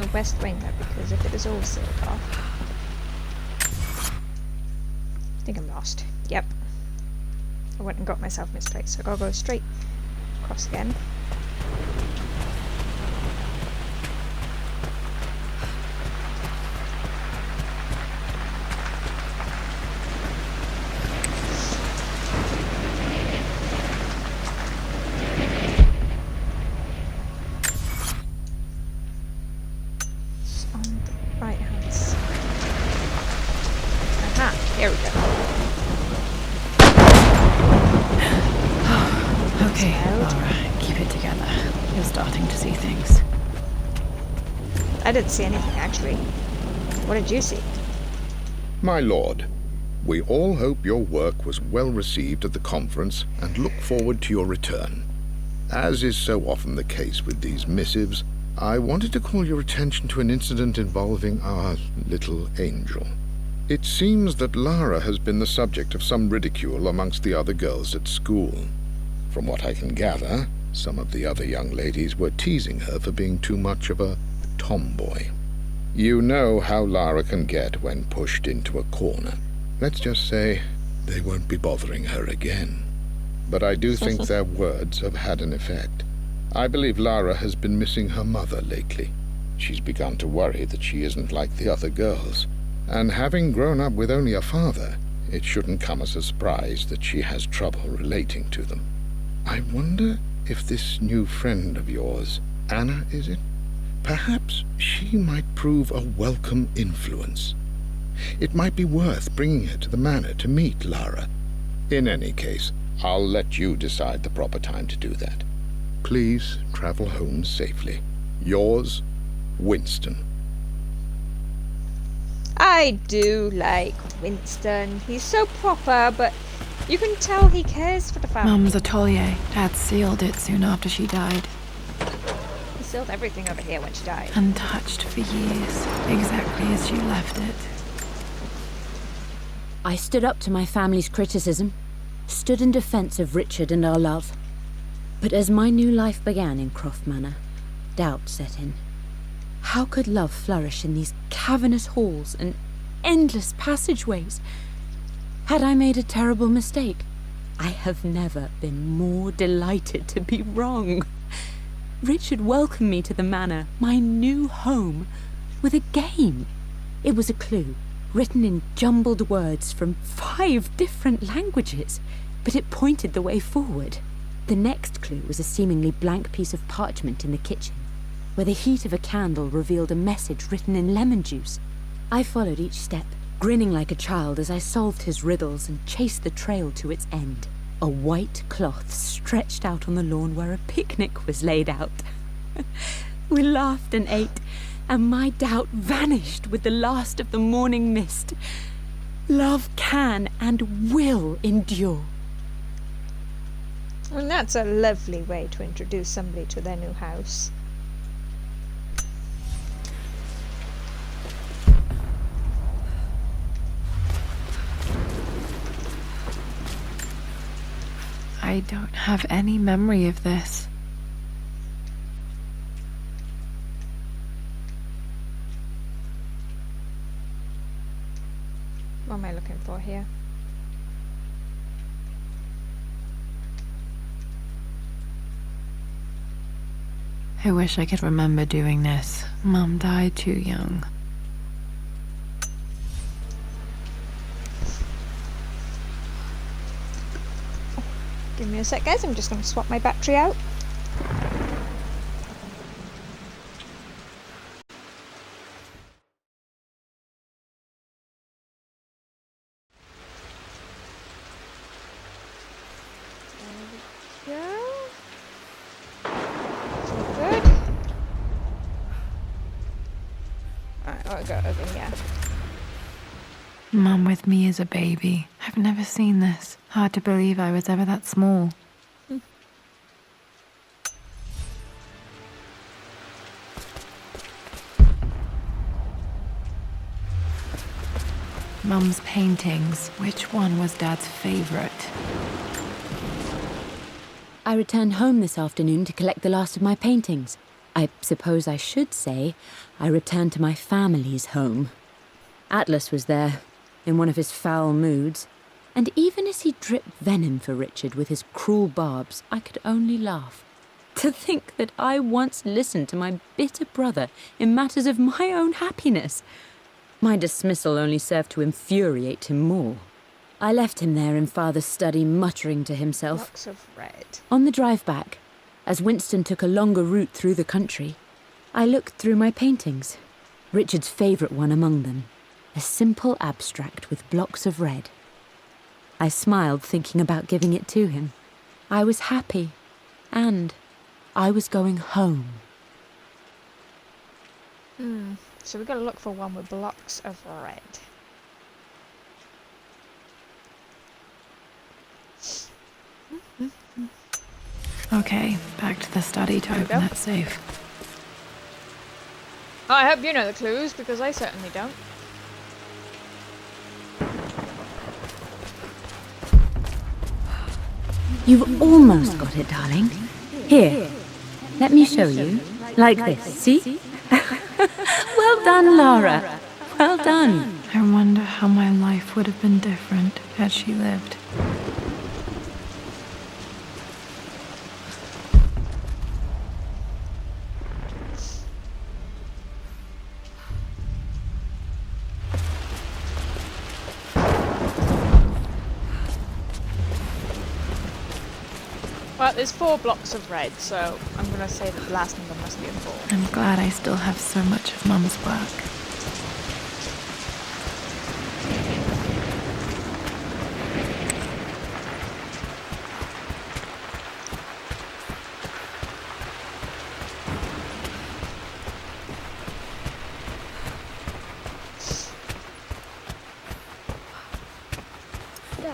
A: the west wing though, because if it is all sealed off... I think I'm lost. Yep. I went and got myself misplaced, so I gotta go straight across again. There we go.
B: Okay, Lara, keep it together. You're starting to see things.
A: I didn't see anything, actually. What did you see?
G: My lord, we all hope your work was well received at the conference and look forward to your return. As is so often the case with these missives, I wanted to call your attention to an incident involving our little angel. It seems that Lara has been the subject of some ridicule amongst the other girls at school. From what I can gather, some of the other young ladies were teasing her for being too much of a tomboy. You know how Lara can get when pushed into a corner. Let's just say they won't be bothering her again. But I do think their words have had an effect. I believe Lara has been missing her mother lately. She's begun to worry that she isn't like the other girls. And having grown up with only a father, it shouldn't come as a surprise that she has trouble relating to them. I wonder if this new friend of yours, Anna, is it? Perhaps she might prove a welcome influence. It might be worth bringing her to the manor to meet Lara. In any case, I'll let you decide the proper time to do that. Please travel home safely. Yours, Winston.
A: I do like Winston. He's so proper, but you can tell he cares for the family.
B: Mum's atelier. Dad sealed it soon after she died.
A: He sealed everything over here when she died.
B: Untouched for years, exactly as she left it.
E: I stood up to my family's criticism, stood in defense of Richard and our love. But as my new life began in Croft Manor, doubt set in. How could love flourish in these cavernous halls and endless passageways? Had I made a terrible mistake? I have never been more delighted to be wrong. Richard welcomed me to the manor, my new home, with a game. It was a clue, written in jumbled words from 5 different languages, but it pointed the way forward. The next clue was a seemingly blank piece of parchment in the kitchen, where the heat of a candle revealed a message written in lemon juice. I followed each step, grinning like a child as I solved his riddles and chased the trail to its end. A white cloth stretched out on the lawn where a picnic was laid out. We laughed and ate, and my doubt vanished with the last of the morning mist. Love can and will endure.
A: And that's a lovely way to introduce somebody to their new house.
B: I don't have any memory of this.
A: What am I looking for here?
B: I wish I could remember doing this. Mum died too young.
A: Give me a sec, guys. I'm just going to swap my battery out. There we go. Good. Alright, I'll go over here.
B: Mum with me as a baby. I've never seen this. Hard to believe I was ever that small. Mum's paintings. Which one was Dad's favorite?
E: I returned home this afternoon to collect the last of my paintings. I suppose I should say, I returned to my family's home. Atlas was there, in one of his foul moods, and even as he dripped venom for Richard with his cruel barbs, I could only laugh. To think that I once listened to my bitter brother in matters of my own happiness. My dismissal only served to infuriate him more. I left him there in Father's study, muttering to himself.
A: Blocks of red.
E: On the drive back, as Winston took a longer route through the country, I looked through my paintings, Richard's favourite one among them, a simple abstract with blocks of red. I smiled, thinking about giving it to him. I was happy, and I was going home.
A: So we've got to look for one with blocks of red.
B: Okay, back to the study to
A: There we
B: open
A: go.
B: that safe.
A: Oh, I hope you know the clues, because I certainly don't.
E: You've almost got it, darling. Here, let me show you. Like this, see? Well done, Lara. Well done.
B: I wonder how my life would have been different had she lived.
A: Well, there's 4 blocks of red, so I'm going to say that the last number must be a 4.
B: I'm glad I still have so much of Mum's work.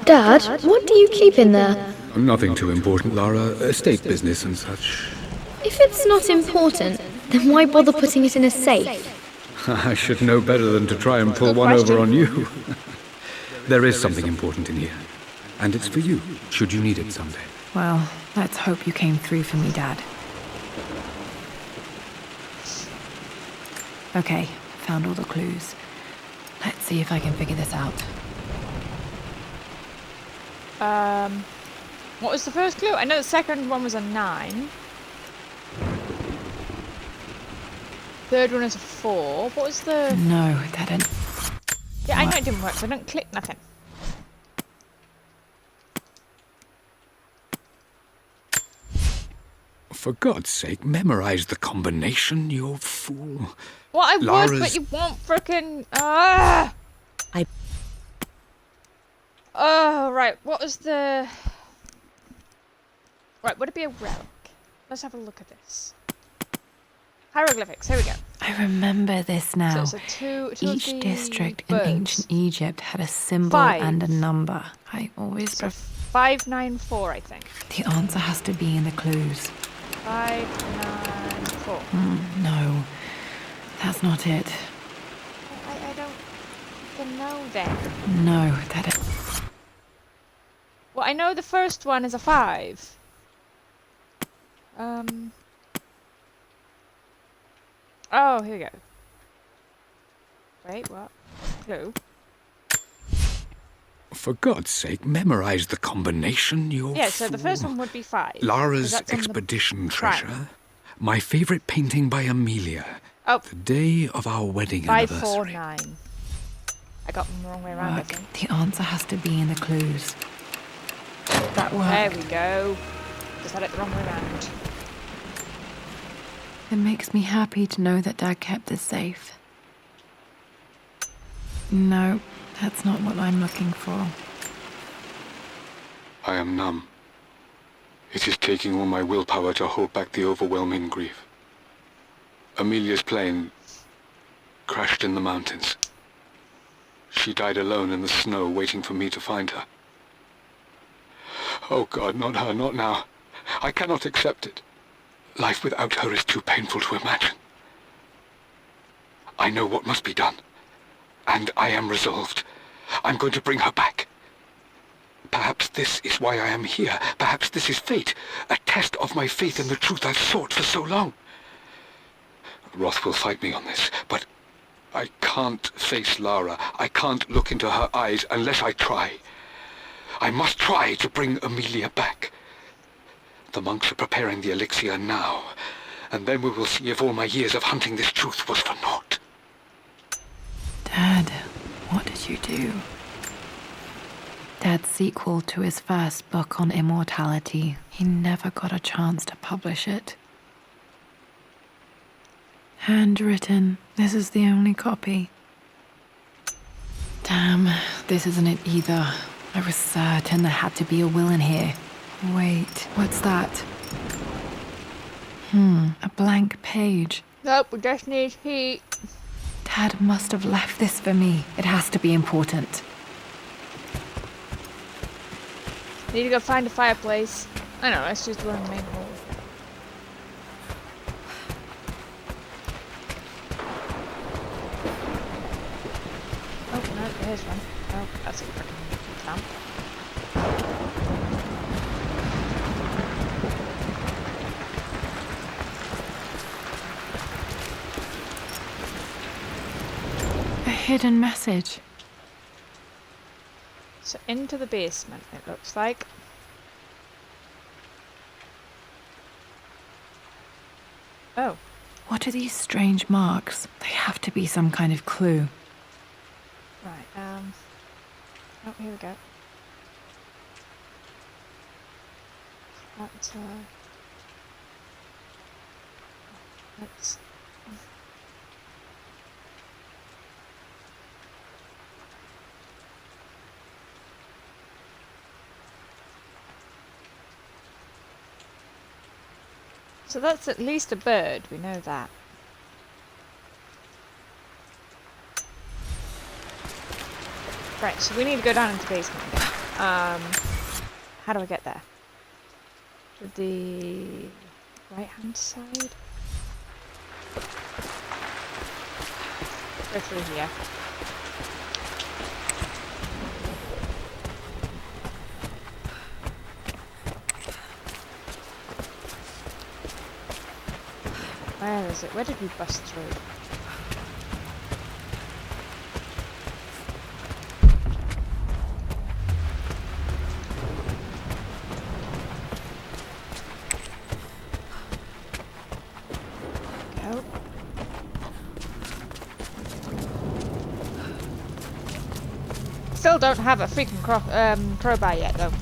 F: Dad, what do you keep in there?
H: Nothing too important, Lara. Estate business and such.
F: If it's not important, then why bother putting it in a safe?
H: I should know better than to try and pull
A: Good
H: one
A: question.
H: over on you. There is something important in here. And it's for you, should you need it someday.
B: Well, let's hope you came through for me, Dad. Okay, found all the clues. Let's see if I can figure this out.
A: What was the first clue? I know the second one was a 9. Third one is a 4. What was the...
B: No, that didn't...
A: Yeah, I know it didn't work, so I don't click nothing.
D: For God's sake, memorize the combination, you fool.
A: Well, I would,
D: Lara's-
A: but you won't frickin'... Ah!
E: I-
A: Oh, right. What was the... Right, would it be a relic? Let's have a look at this. Hieroglyphics, here we go.
B: I remember this now.
A: So it's a two
B: Each
A: of the
B: district in
A: birds.
B: ancient Egypt had a symbol
A: 5.
B: and a number. I always...
A: So 594, I think.
B: The answer has to be in the clues.
A: 594.
B: No, that's not it.
A: I don't even know then.
B: No, that is...
A: Well, I know the first one is a 5. Oh, here we go. Wait, what? Clue.
D: For God's sake, memorize the combination, you
A: Yeah, so the
D: fool.
A: first one would be 5. 'cause
D: Lara's
A: that's on the
D: expedition
A: prime.
D: treasure. My favorite painting by Amelia.
A: Oh,
D: The day of our wedding anniversary.
A: 549. I got them the wrong way around, I
B: Look,
A: think.
B: the answer has to be in the clues. That
A: There
B: worked.
A: we go. Just had it the wrong way around.
B: It makes me happy to know that Dad kept this safe. No, that's not what I'm looking for.
D: I am numb. It is taking all my willpower to hold back the overwhelming grief. Amelia's plane crashed in the mountains. She died alone in the snow, waiting for me to find her. Oh God, not her, not now. I cannot accept it. Life without her is too painful to imagine. I know what must be done, and I am resolved. I'm going to bring her back. Perhaps this is why I am here. Perhaps this is fate, a test of my faith in the truth I've sought for so long. Roth will fight me on this, but I can't face Lara. I can't look into her eyes unless I try. I must try to bring Amelia back. The monks are preparing the elixir now, and then we will see if all my years of hunting this truth was for naught.
B: Dad, what did you do? Dad's sequel to his first book on immortality. He never got a chance to publish it. Handwritten. This is the only copy. Damn, this isn't it either. I was certain there had to be a will in here. Wait, what's that? A blank page.
A: Nope, we just need heat.
B: Dad must have left this for me. It has to be important.
A: Need to go find a fireplace. I know, let's just run the main hall. Oh, no, there's one. Oh, that's a freaking lamp.
B: A hidden message.
A: So into the basement, it looks like. Oh.
B: What are these strange marks? They have to be some kind of clue.
A: Right, oh, here we go. That's, let's... So that's at least a bird, we know that. Right, so we need to go down into the basement again. How do I get there? To the right-hand side? Go through here. Where is it? Where did we bust through? Go. Still don't have a freaking crowbar yet, though.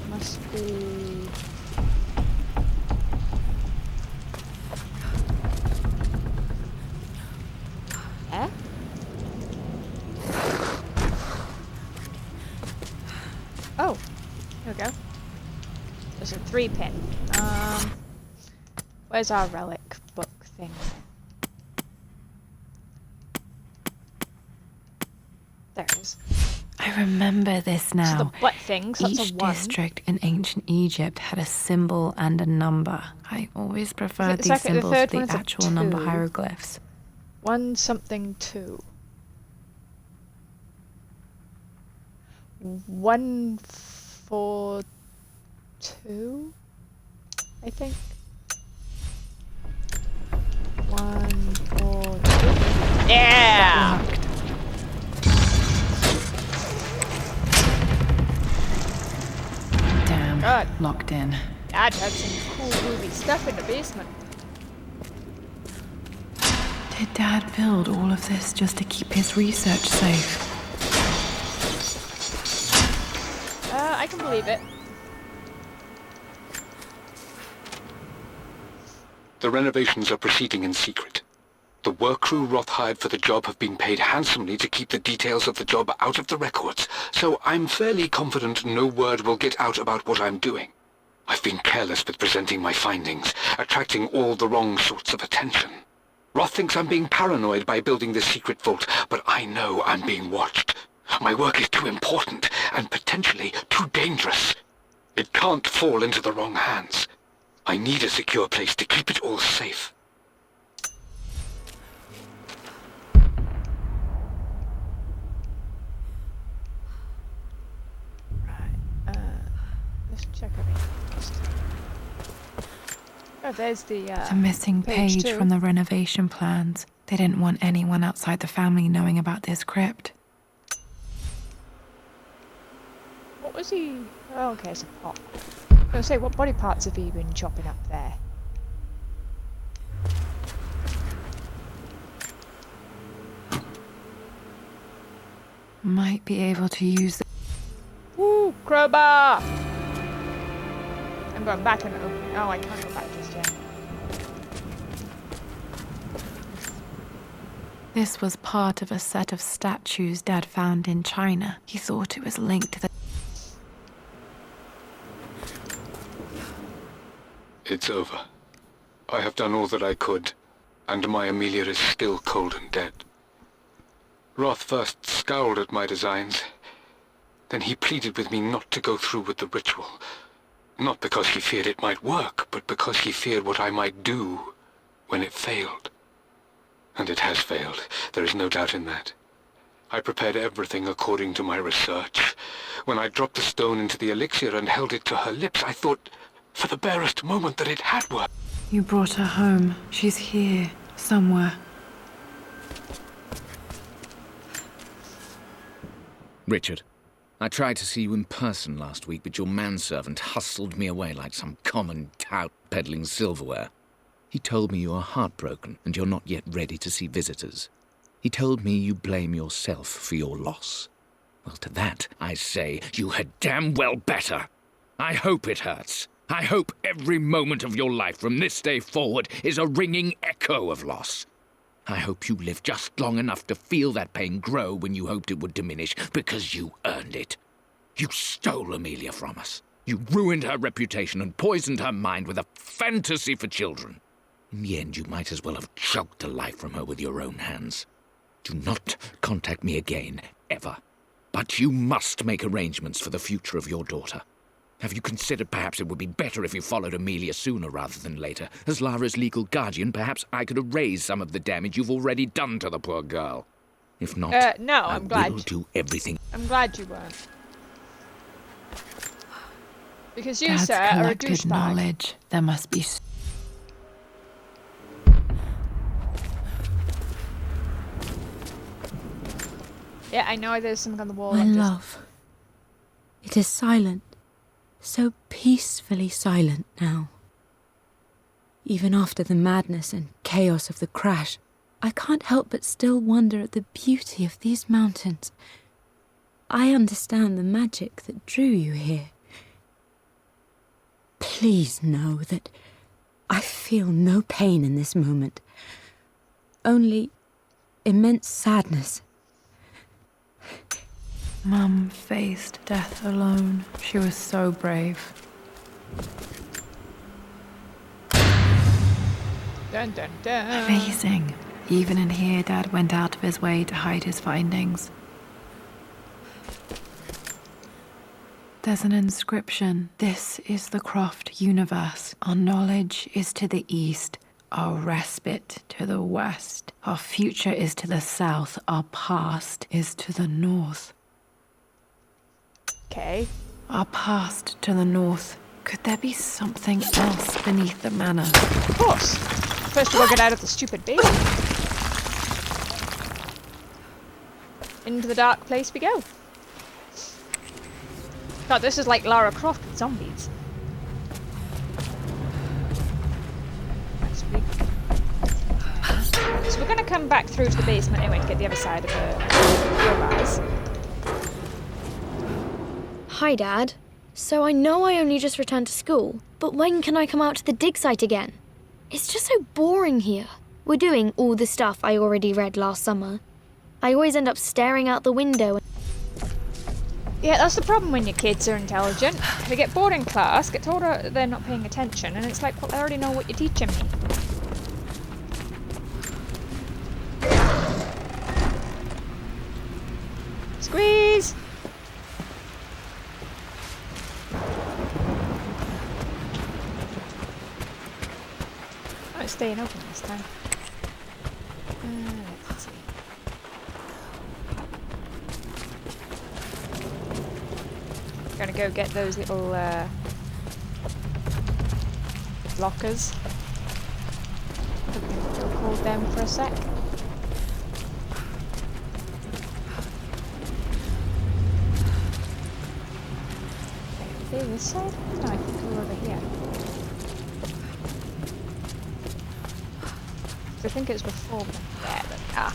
A: Must be... there? Oh, here we go. There's a 3-pin. Where's our relic book thing? There it is.
B: I remember this now.
A: So the butt things, that's
B: Each
A: a 1.
B: district in ancient Egypt had a symbol and a number. I always preferred these
A: second- the
B: symbols
A: third
B: to the
A: one's a
B: actual number
A: 2.
B: hieroglyphs.
A: 1 something 2. 1 4 2, I think. 1 4 2. Yeah.
B: Locked. Damn.
A: God.
B: Locked in.
A: Dad had some cool groovy stuff in the basement.
B: Did Dad build all of this just to keep his research safe?
A: I can believe it.
D: The renovations are proceeding in secret. The work crew Roth hired for the job have been paid handsomely to keep the details of the job out of the records, so I'm fairly confident no word will get out about what I'm doing. I've been careless with presenting my findings, attracting all the wrong sorts of attention. Roth thinks I'm being paranoid by building this secret vault, but I know I'm being watched. My work is too important and potentially too dangerous. It can't fall into the wrong hands. I need a secure place to keep it all safe.
A: Let's check everything. there's the
B: missing page
A: two.
B: from the renovation plans. They didn't want anyone outside the family knowing about this crypt.
A: What was he? Oh, okay, it's a pot. I was gonna say, what body parts have you been chopping up there?
B: Might be able to use the
A: Woo! Crowbar! I'm going back and open. Oh, I can't go back just yet.
B: This was part of a set of statues Dad found in China. He thought it was linked to the...
D: It's over. I have done all that I could, and my Amelia is still cold and dead. Roth first scowled at my designs. Then he pleaded with me not to go through with the ritual. Not because he feared it might work, but because he feared what I might do when it failed. And it has failed. There is no doubt in that. I prepared everything according to my research. When I dropped the stone into the elixir and held it to her lips, I thought for the barest moment that it had worked.
B: You brought her home. She's here, somewhere.
C: Richard, I tried to see you in person last week, but your manservant hustled me away like some common tout peddling silverware. He told me you are heartbroken and you're not yet ready to see visitors. He told me you blame yourself for your loss. Well, to that, I say you had damn well better. I hope it hurts. I hope every moment of your life from this day forward is a ringing echo of loss. I hope you live just long enough to feel that pain grow when you hoped it would diminish, because you earned it. You stole Amelia from us. You ruined her reputation and poisoned her mind with a fantasy for children. In the end, you might as well have choked the life from her with your own hands. Do not contact me again, ever. But you must make arrangements for the future of your daughter. Have you considered perhaps it would be better if you followed Amelia sooner rather than later? As Lara's legal guardian, perhaps I could erase some of the damage you've already done to the poor girl. If not,
A: No,
C: I
A: I'm glad.
C: will do everything.
A: I'm glad you weren't. Because you,
B: Dad's
A: sir, are a
B: collected
A: douchebag.
B: knowledge. There must be...
A: Yeah, I know there's something on the wall.
E: My
A: I'm just-
E: love. It is silent. So peacefully silent now. Even after the madness and chaos of the crash, I can't help but still wonder at the beauty of these mountains. I understand the magic that drew you here. Please know that I feel no pain in this moment. Only immense sadness.
B: Mum faced death alone. She was so brave.
A: Dun dun dun.
B: Amazing. Even in here, Dad went out of his way to hide his findings. There's an inscription. This is the Croft universe. Our knowledge is to the east, our respite to the west. Our future is to the south, our past is to the north.
A: Okay.
B: Our past to the north. Could there be something else beneath the manor?
A: Of course. First we'll get out of the stupid basement. Into the dark place we go. God, this is like Lara Croft with zombies. Sweet. So we're going to come back through to the basement anyway to get the other side of the crowbars.
F: Hi, Dad. So I know I only just returned to school, but when can I come out to the dig site again? It's just so boring here. We're doing all the stuff I already read last summer. I always end up staring out the window.
A: Yeah, that's the problem when your kids are intelligent. They get bored in class, get told they're not paying attention, and it's like, well, I already know what you're teaching me. Squeeze! Oh, it's staying open this time. Let's see. Gonna go get those little lockers. them for a sec. Okay, this side? No, I can go over here. I think it's before there, but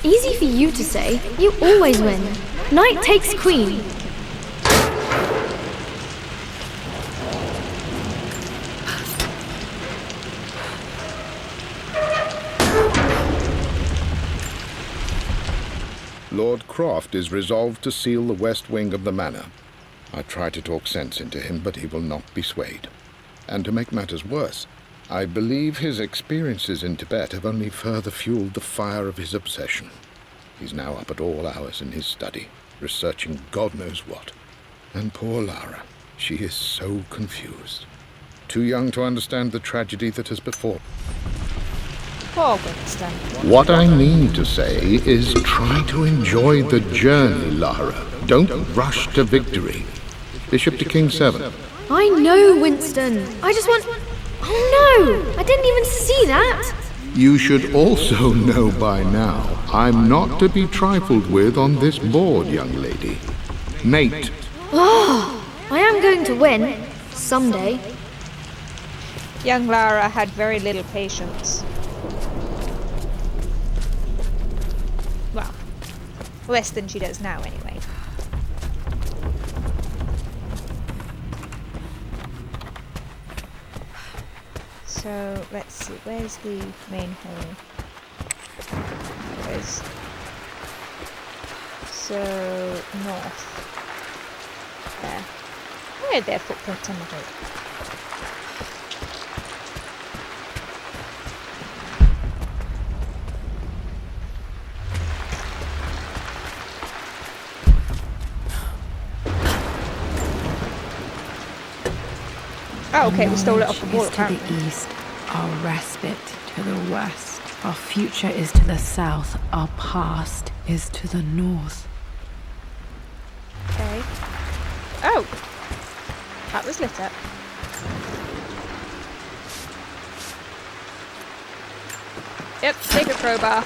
F: Easy for you to say. You always win. Knight takes queen.
G: Lord Croft is resolved to seal the west wing of the manor. I try to talk sense into him, but he will not be swayed. And to make matters worse, I believe his experiences in Tibet have only further fueled the fire of his obsession. He's now up at all hours in his study, researching God knows what. And poor Lara, she is so confused. Too young to understand the tragedy that has befallen.
A: poor Winston.
G: What I mean to say is try to enjoy the journey, Lara. Don't rush to victory. Bishop to King 7.
F: I know, Winston. I just want... Oh no! I didn't even see that!
G: You should also know by now, I'm not to be trifled with on this board, young lady. Mate.
F: Oh, I am going to win. Someday.
A: Young Lara had very little patience. Well, less than she does now anyway. So, let's see, where's the main hall? Where's... So, north. There. Where are their footprints on the road? Oh, okay, we stole it off the wall,
B: Knowledge is to
A: apparently.
B: the east, our respite to the west. Our future is to the south, our past is to the north.
A: Okay. Oh! That was lit up. Yep, take a crowbar.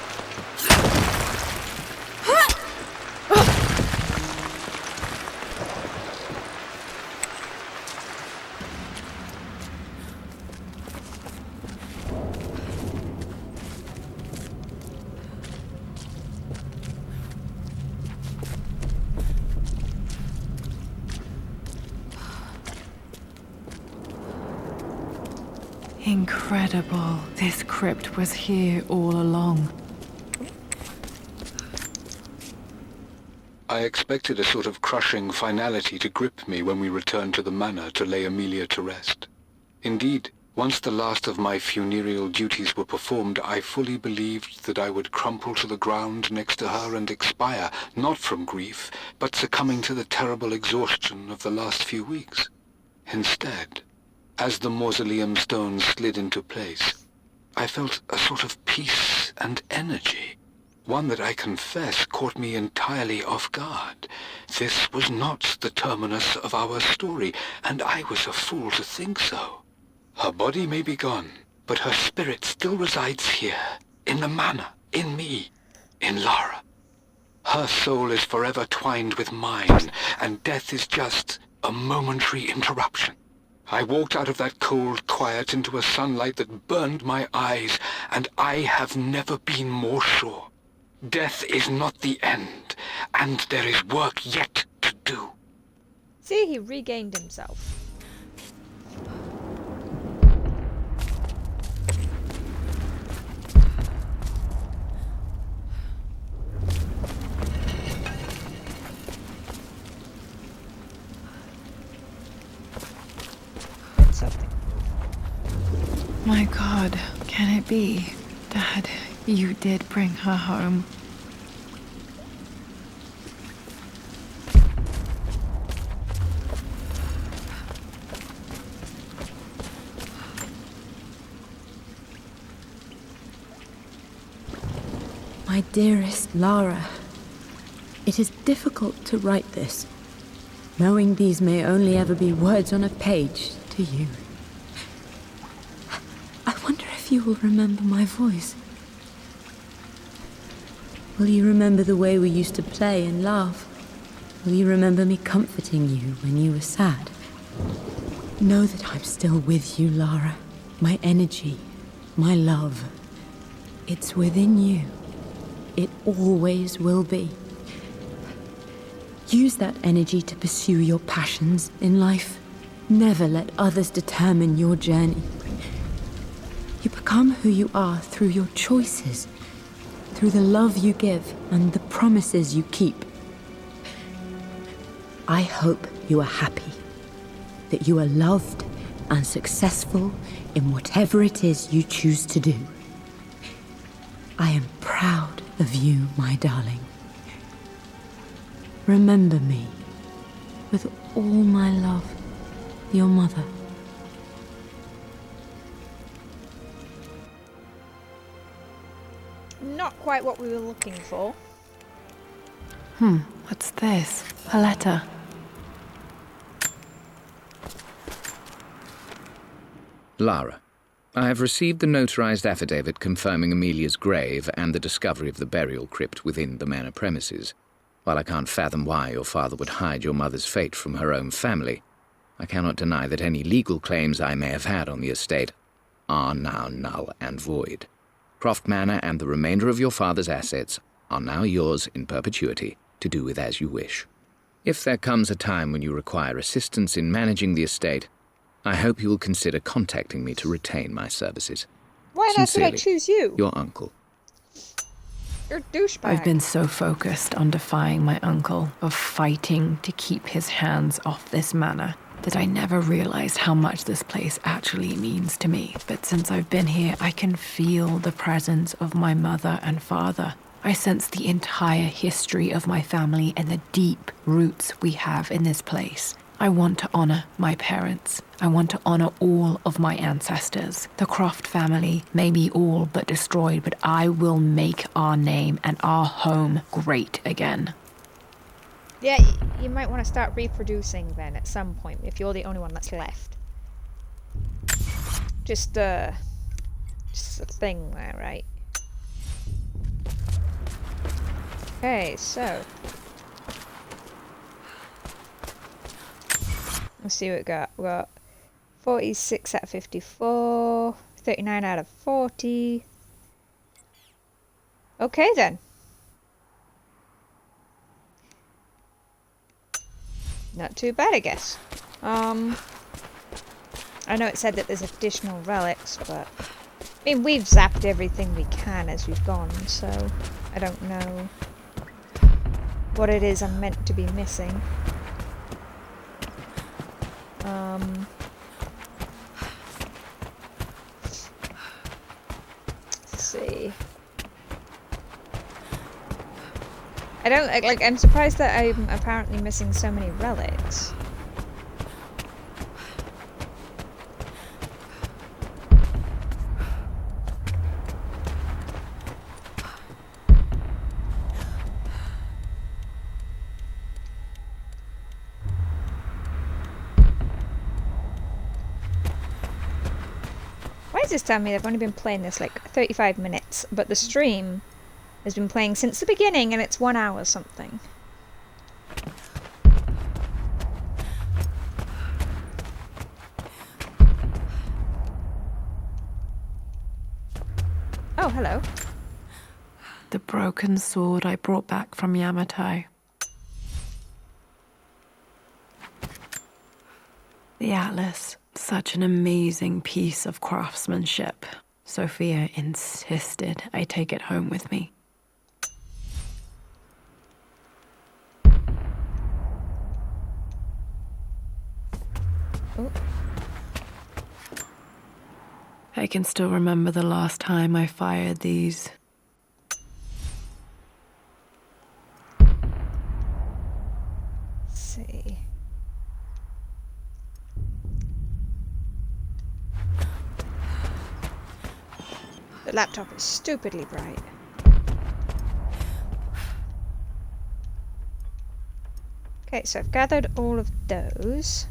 B: Incredible. This crypt was here all along.
D: I expected a sort of crushing finality to grip me when we returned to the manor to lay Amelia to rest. Indeed, once the last of my funereal duties were performed, I fully believed that I would crumple to the ground next to her and expire, not from grief, but succumbing to the terrible exhaustion of the last few weeks. Instead, as the mausoleum stones slid into place, I felt a sort of peace and energy, one that I confess caught me entirely off guard. This was not the terminus of our story, and I was a fool to think so. Her body may be gone, but her spirit still resides here, in the manor, in me, in Lara. Her soul is forever twined with mine, and death is just a momentary interruption. I walked out of that cold quiet into a sunlight that burned my eyes, and I have never been more sure. Death is not the end, and there is work yet to do.
A: See, he regained himself. Something.
B: My God, can it be? Dad, you did bring her home.
E: My dearest Lara, it is difficult to write this, knowing these may only ever be words on a page to you. I wonder if you you will remember my voice. Will you remember the way we used to play and laugh? Will you remember me comforting you when you were sad? Know that I'm still with you, Lara. My energy, my love. It's within you. It always will be. Use that energy to pursue your passions in life. Never let others determine your journey. You become who you are through your choices, through the love you give and the promises you keep. I hope you are happy, that you are loved and successful in whatever it is you choose to do. I am proud of you, my darling. Remember me, with all my love, your mother.
A: Not quite what we were looking for.
B: What's this? A letter.
C: Lara, I have received the notarized affidavit confirming Amelia's grave and the discovery of the burial crypt within the manor premises. While I can't fathom why your father would hide your mother's fate from her own family, I cannot deny that any legal claims I may have had on the estate are now null and void. Croft Manor and the remainder of your father's assets are now yours in perpetuity to do with as you wish. If there comes a time when you require assistance in managing the estate, I hope you will consider contacting me to retain my services.
A: Why on earth did I
C: Sincerely,
A: choose you?
C: Your uncle.
A: You're a douchebag.
B: I've been so focused on defying my uncle, of fighting to keep his hands off this manor, that I never realized how much this place actually means to me. But since I've been here, I can feel the presence of my mother and father. I sense the entire history of my family and the deep roots we have in this place. I want to honor my parents. I want to honor all of my ancestors. The Croft family may be all but destroyed, but I will make our name and our home great again.
A: Yeah, you might want to start reproducing then at some point if you're the only one that's left. Just a thing there, right? Okay, so let's see what we got. We got 46 out of 54, 39 out of 40. Okay then. Not too bad, I guess. I know it said that there's additional relics, but I mean, we've zapped everything we can as we've gone, so I don't know what it is I'm meant to be missing. Let's see. I'm surprised that I'm apparently missing so many relics. Why is this telling me I've only been playing this like 35 minutes, but the stream has been playing since the beginning and it's 1 hour something? Oh, hello.
B: The broken sword I brought back from Yamatai. The Atlas, such an amazing piece of craftsmanship. Sophia insisted I take it home with me.
A: Oh.
B: I can still remember the last time I fired these.
A: Let's see. The laptop is stupidly bright. Okay, so I've gathered all of those.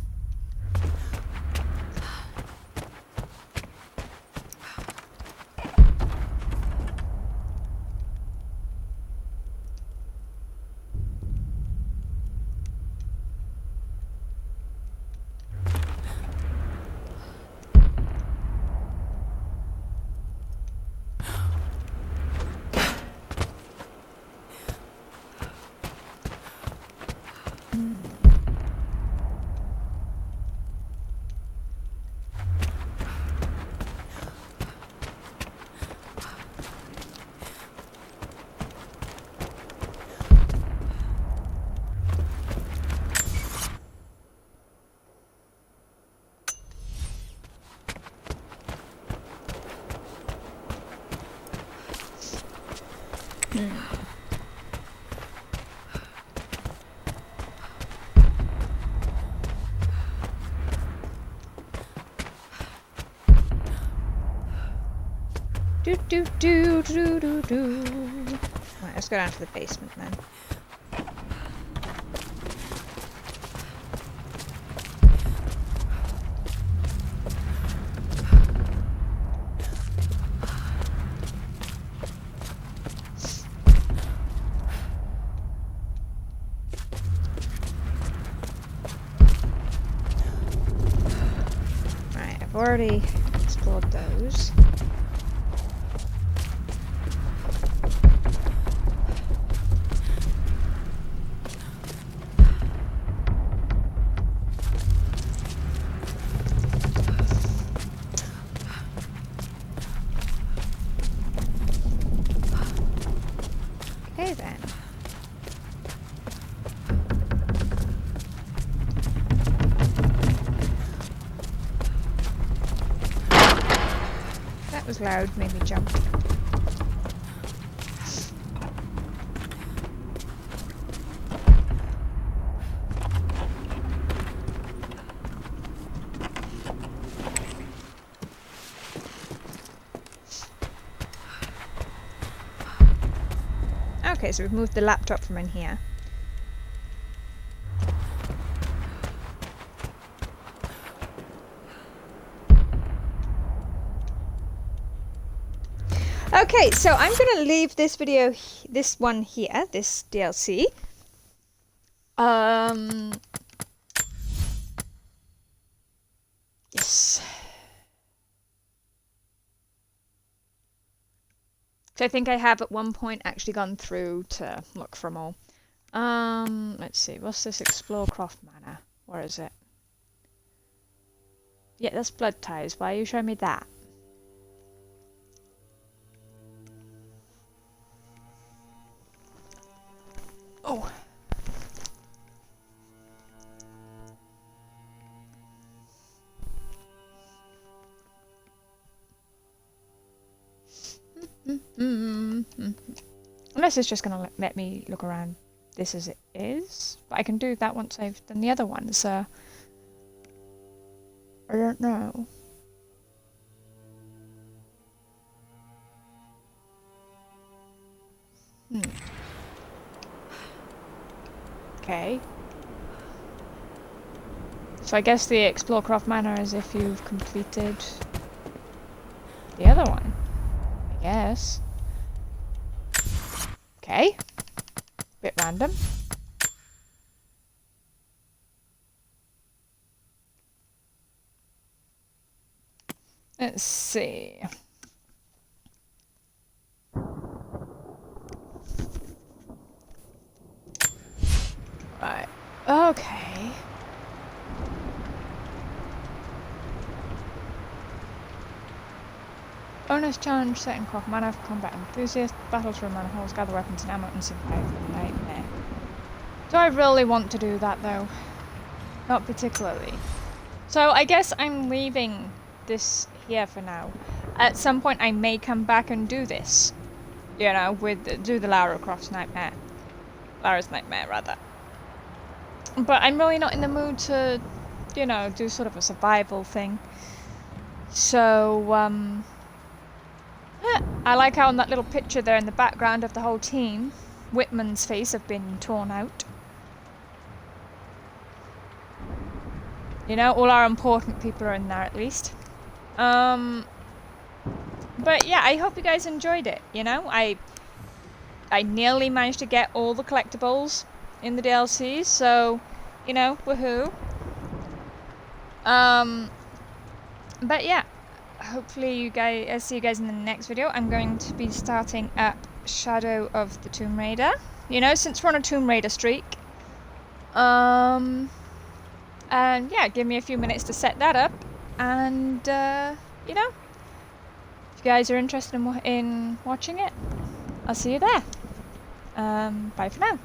A: Do do do do do do. Right, let's go down to the basement then. Right, I've already explored those. Okay then. That was loud, made me jump. Okay, so we've moved the laptop from in here. Okay, so I'm gonna leave this video, this one here, this DLC. Yes. So I think I have at one point actually gone through to look for them all. Let's see, what's this? Explore Croft Manor. Where is it? Yeah, that's Blood Ties. Why are you showing me that? Oh. Unless it's just gonna let me look around this as it is, but I can do that once I've done the other one, so I don't know. Okay. So I guess the Explore Croft Manor is if you've completed the other one. I guess. Okay. Bit random. Let's see. Right. Okay. Bonus challenge set in Croft Manor for combat enthusiasts. Battle through manor halls, gather weapons and ammo and survive the nightmare. Do I really want to do that though? Not particularly. So I guess I'm leaving this here for now. At some point I may come back and do this. You know, do the Lara Croft's Nightmare. Lara's Nightmare rather. But I'm really not in the mood to, you know, do sort of a survival thing. So, I like how in that little picture there in the background of the whole team, Whitman's face have been torn out. You know, all our important people are in there at least. But yeah, I hope you guys enjoyed it, you know? I nearly managed to get all the collectibles in the DLC, so, you know, woohoo. But yeah, hopefully you guys, see you guys in the next video. I'm going to be starting up Shadow of the Tomb Raider, you know, since we're on a Tomb Raider streak. And yeah, give me a few minutes to set that up, and you know, if you guys are interested in watching it, I'll see you there. Bye for now.